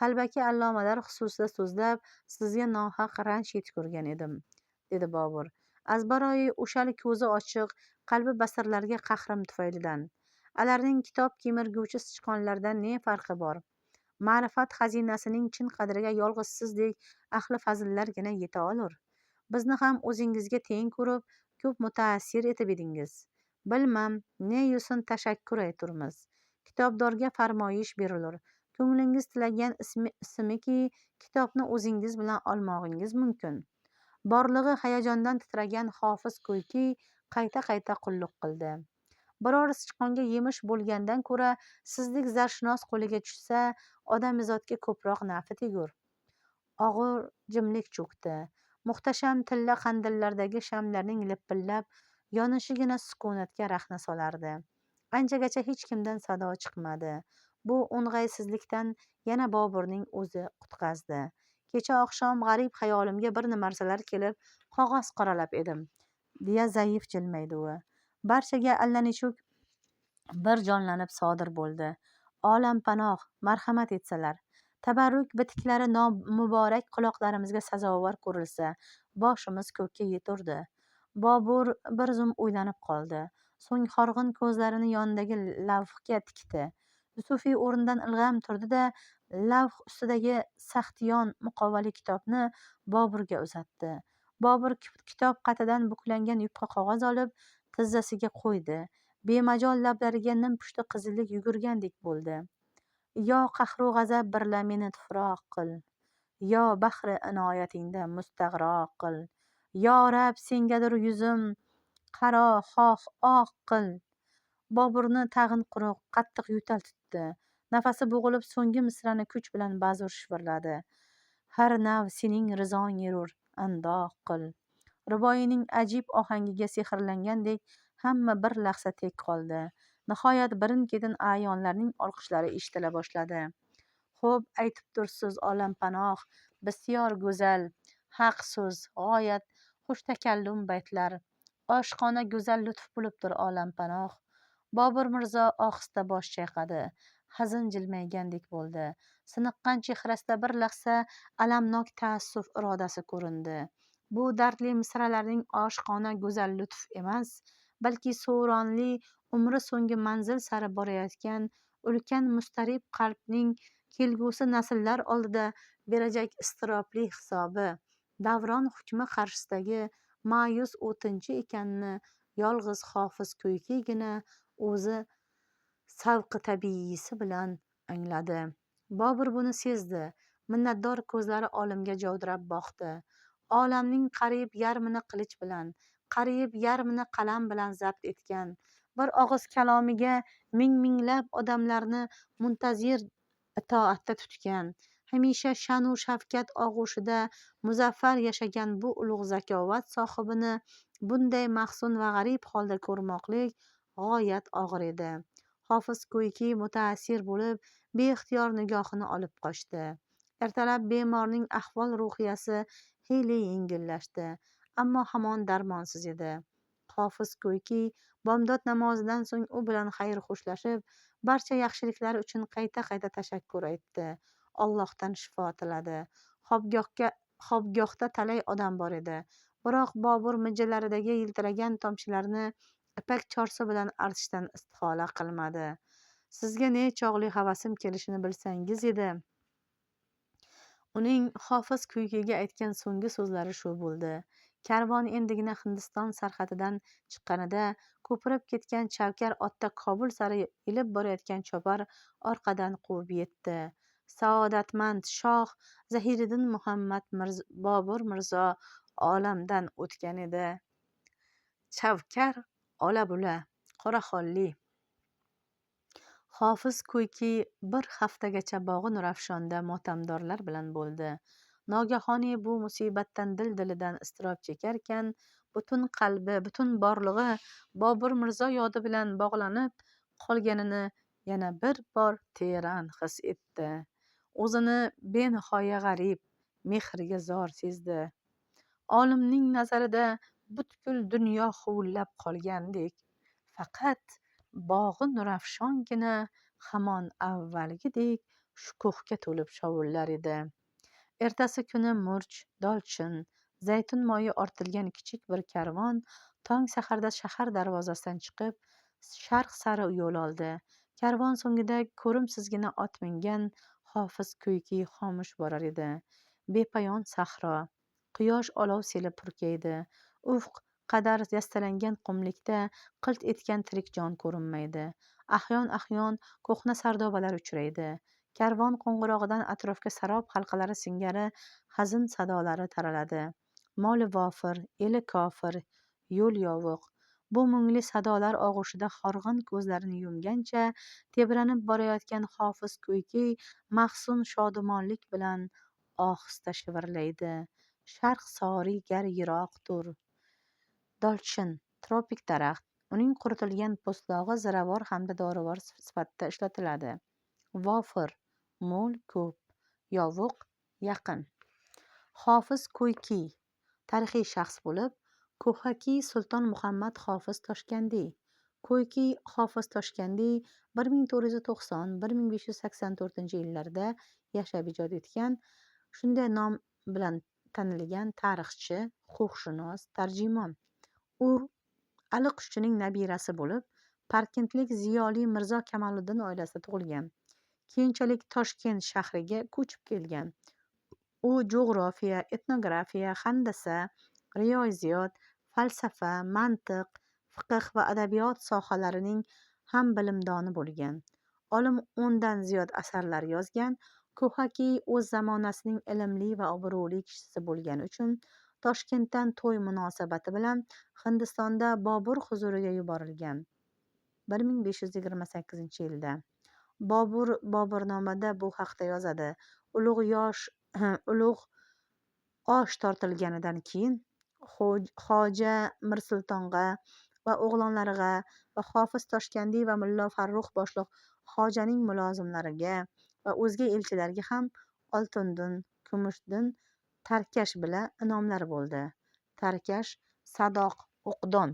S1: qalbaki allomalar xususida so'zlab, sizga nohaq ranj yetkurgan edim, dedi Bobur. Azbaroyi o'shal ko'zi ochiq, qalbi basirlarga qahrim tufaylidan. Alarning kitob kemirguvchi sichqonlardan ne farqi bor? Ma'rifat xazinasining chin qadriga yolg'iz sizdek ahli fazillargina yeta olur. Bizni ham o'zingizga teng ko'rib, ko'p mutaassir etib edingiz. Bilmam, ne yusin tashakkur ayturmiz. Kitobdorga farmoyish berilur. Ko'nglingiz tilagan ismiki, kitobni o'zingiz bilan olmog'ingiz mumkin. Borlig'i hayajondan titragan Hofiz Ko'yki qayta qulluq qildi. Biror sichqonga yemish bo'lgandan ko'ra, sizdek zarshunos qo'liga tushsa, odamizodga ko'proq nafi tegur. Og'ir jimlik cho'kdi. Muhtasham tilla qandillardagi shamlarning lipillab yonishigina sukunatga rahna solardi. Anchagacha hech kimdan sado chiqmadi. Bu o'ng'aysizlikdan yana Boburning o'zi qutqazdi. Kecha oqshom g'arib xayolimga bir narsalar kelib, qog'oz qoralab edim, deya zaif jilmaydi u. Barchaga allanechuk bir jonlanib sodir bo'ldi. Olampanoh, marhamat etsalar, tabarruk bitiklari muborak quloqlarimizga sazovor ko'rilsa, boshimiz ko'kka yeturdi. Bobur bir zum o'ylanib qoldi. So'ng horg'in ko'zlarini yonidagi lavhga tikdi. Yusufiy o'rnidan ilg'am turdi-da, lavh ustidagi saxtiyon muqovali kitobni Boburga uzatdi. Bobur kitob qatidan buklangan yupqa qog'oz olib, tizzasiga qo'ydi. Bemajol lablariga nimpushti qizillik yugurgandek bo'ldi. Yo qahru g'azab birla meni tufroq qil. Yo bahri inoyatingda mustag'roq qil. Yo Rab, sengadir yuzim qaro xoh oq qil. Boburni tag'in quruq, qattiq yo'tal tutdi. Nafasi bo'g'ilib so'nggi misrani kuch bilan ba'zur shivirladi. Har nav sening rizong yurur, andoq qil. Ruboiyning ajib ohangiga sehrlangandek hamma bir lahza tek qoldi. Nihoyat birin-ketin a'yonlarning olqishlari eshitila boshladi. Xo'p, aytib tursiz, olampanoh, bisyor go'zal, haq so'z, g'oyat xushtakallum baytlar. Oshiqona go'zal lutf bo'libdir, olampanoh. Bobur Mirzo ohista bosh chayqadi. Hazin jilmaygandek bo'ldi. Siniqqan chehrasida bir lahza alamnok taassuf irodasi ko'rindi. Bu dardli misralarning oshiqona go'zal lutf emas, balki so'ronli umri so'nggi manzil sari borayotgan ulkan mustarib qalbning kelgusi nasllar oldida berajak iztirobli hisobi, davron hukmi qarshisidagi ma'yus o'tinchi ekanini yolg'iz Hofiz Ko'ykigina o'zi savqi tabiiysi bilan angladi. Bobur buni sezdi. Minnatdor ko'zlari olimga jovdirab boqdi. Olamning qariyb yarmini qilich bilan, qariyb yarmini qalam bilan zabt etgan, bir og'iz kalomiga ming-minglab odamlarni muntazir itoatda tutgan, hamisha sha'nu shavkat og'ushida muzaffar yashagan bu ulug' zakovat sohibini bunday mahzun va g'arib holda ko'rmoqlik g'oyat og'ir edi. Hofiz Ko'yki mutaassir bo'lib, beixtiyor nigohini olib qochdi. Ertalab bemorning ahvol ruhiyasi xiyli yengillashdi, ammo hamon darmonsiz edi. Hofiz Ko'yki bomdod namozidan so'ng u bilan xayr-xo'shlashib, barcha yaxshiliklari uchun qayta-qayta tashakkur aytdi. Allohdan shifo tiladi. Xobgohda talay odam bor edi. Biroq Bobur mijjalaridagi yiltiragan tomchilarni ipak chorsi bilan artishdan istihola qilmadi. Sizga ne chog'li havasim kelishini bilsangiz edi. Uning Hofiz Ko'ykiga aytgan so'nggi so'zlari shu bo'ldi. Karvon endigina Hindiston sarhadidan chiqqanida ko'pirib ketgan chavkar otda Kobul sari ilib borayotgan chopar orqadan quvib yetdi. Saodatmand shoh Zahiriddin Muhammad Bobur Mirzo olamdan o'tgan edi. Chavkar ola-bula, qoraxolli. Hofiz Ko'yki bir haftagacha bog'i Nurafshonda motamdorlar bilan bo'ldi. Nogahoniy bu musibatdan dil-dilidan iztirob chekarkan, butun qalbi, butun borlig'i Bobur Mirzo yodi bilan bog'lanib qolganini yana bir bor teran his etdi. O'zini benihoya g'arib, mehrga zor sezdi. Olimning nazarida butkul dunyo huvullab qolgandek, faqat bog'i Nurafshongina hamon avvalgidek shukuhga to'lib shovullar edi. Ertasi kuni murch, dolchin, zaytun moyi ortilgan kichik bir karvon tong saharda shahar darvozasidan chiqib, sharq sari yo'l oldi. Karvon so'ngida ko'rimsizgina ot mingan Hofiz Ko'yki xomush borar edi. Bepayon sahro, quyosh olov selib purkaydi. Ufq qadar yastalangan qumlikda qilt etgan tirik jon ko'rinmaydi. Ahyon ko'hna sardobalar uchraydi. Karvon qo'ng'irog'idan atrofga sarob halqalari singari hazin sadolari taraladi. Moli vofir, eli kofir, yo'l yovuq. Bu mungli sadolar og'ushida horg'in ko'zlarini yumgancha tebranib borayotgan Hofiz Ko'yki mahzun shodumonlik bilan ohista shivirlaydi. Sharq soriy gar yiroqdir. Dolchin, tropik daraxt. Uning quritilgan po'stlog'i ziravor hamda dorivor sifatida ishlatiladi. Vofir, mo'l, ko'p. Yovuq, yaqin. Hofiz Ko'yki tarixiy shaxs bo'lib, Ko'haki Sulton Muhammad Hofiz Toshkandiy. Ko'yki Hofiz Toshkandiy 1490-1584 yillarda yashab ijod etgan, shunday nom bilan tanilgan tarixchi, huquqshunos, tarjimon. U Ali Qushchining nabirasi bo'lib, Parkentlik ziyoli Mirzo Kamoliddin oilasida tug'ilgan. Keyinchalik Toshkent shahriga ko'chib kelgan. U jo'g'rofiya, etnografiya, handasa, riyoziyot, falsafa, mantiq, fiqh va adabiyot sohalarining ham bilimdoni bo'lgan. Olim 10 dan ziyod asarlar yozgan. Ko'haki o'z zamonasining ilmli va obro'li kishisi bo'lgani uchun Toshkentdan to'y munosabati bilan Hindistonda Bobur huzuriga yuborilgan 1528-yilda. Bobur Boburnomada bu haqda yozadi. Ulug' osh tortilganidan keyin Xoja Mirsultonga va o'g'lonlariga va Hofiz Toshkandiy va Mullo Farruh boshliq Xojaning mulozimlariga va o'zga elchilarga ham Oltindin, Kumushdin, Tarkash bilan inomlar bo'ldi. Tarkash Sadoq O'qdon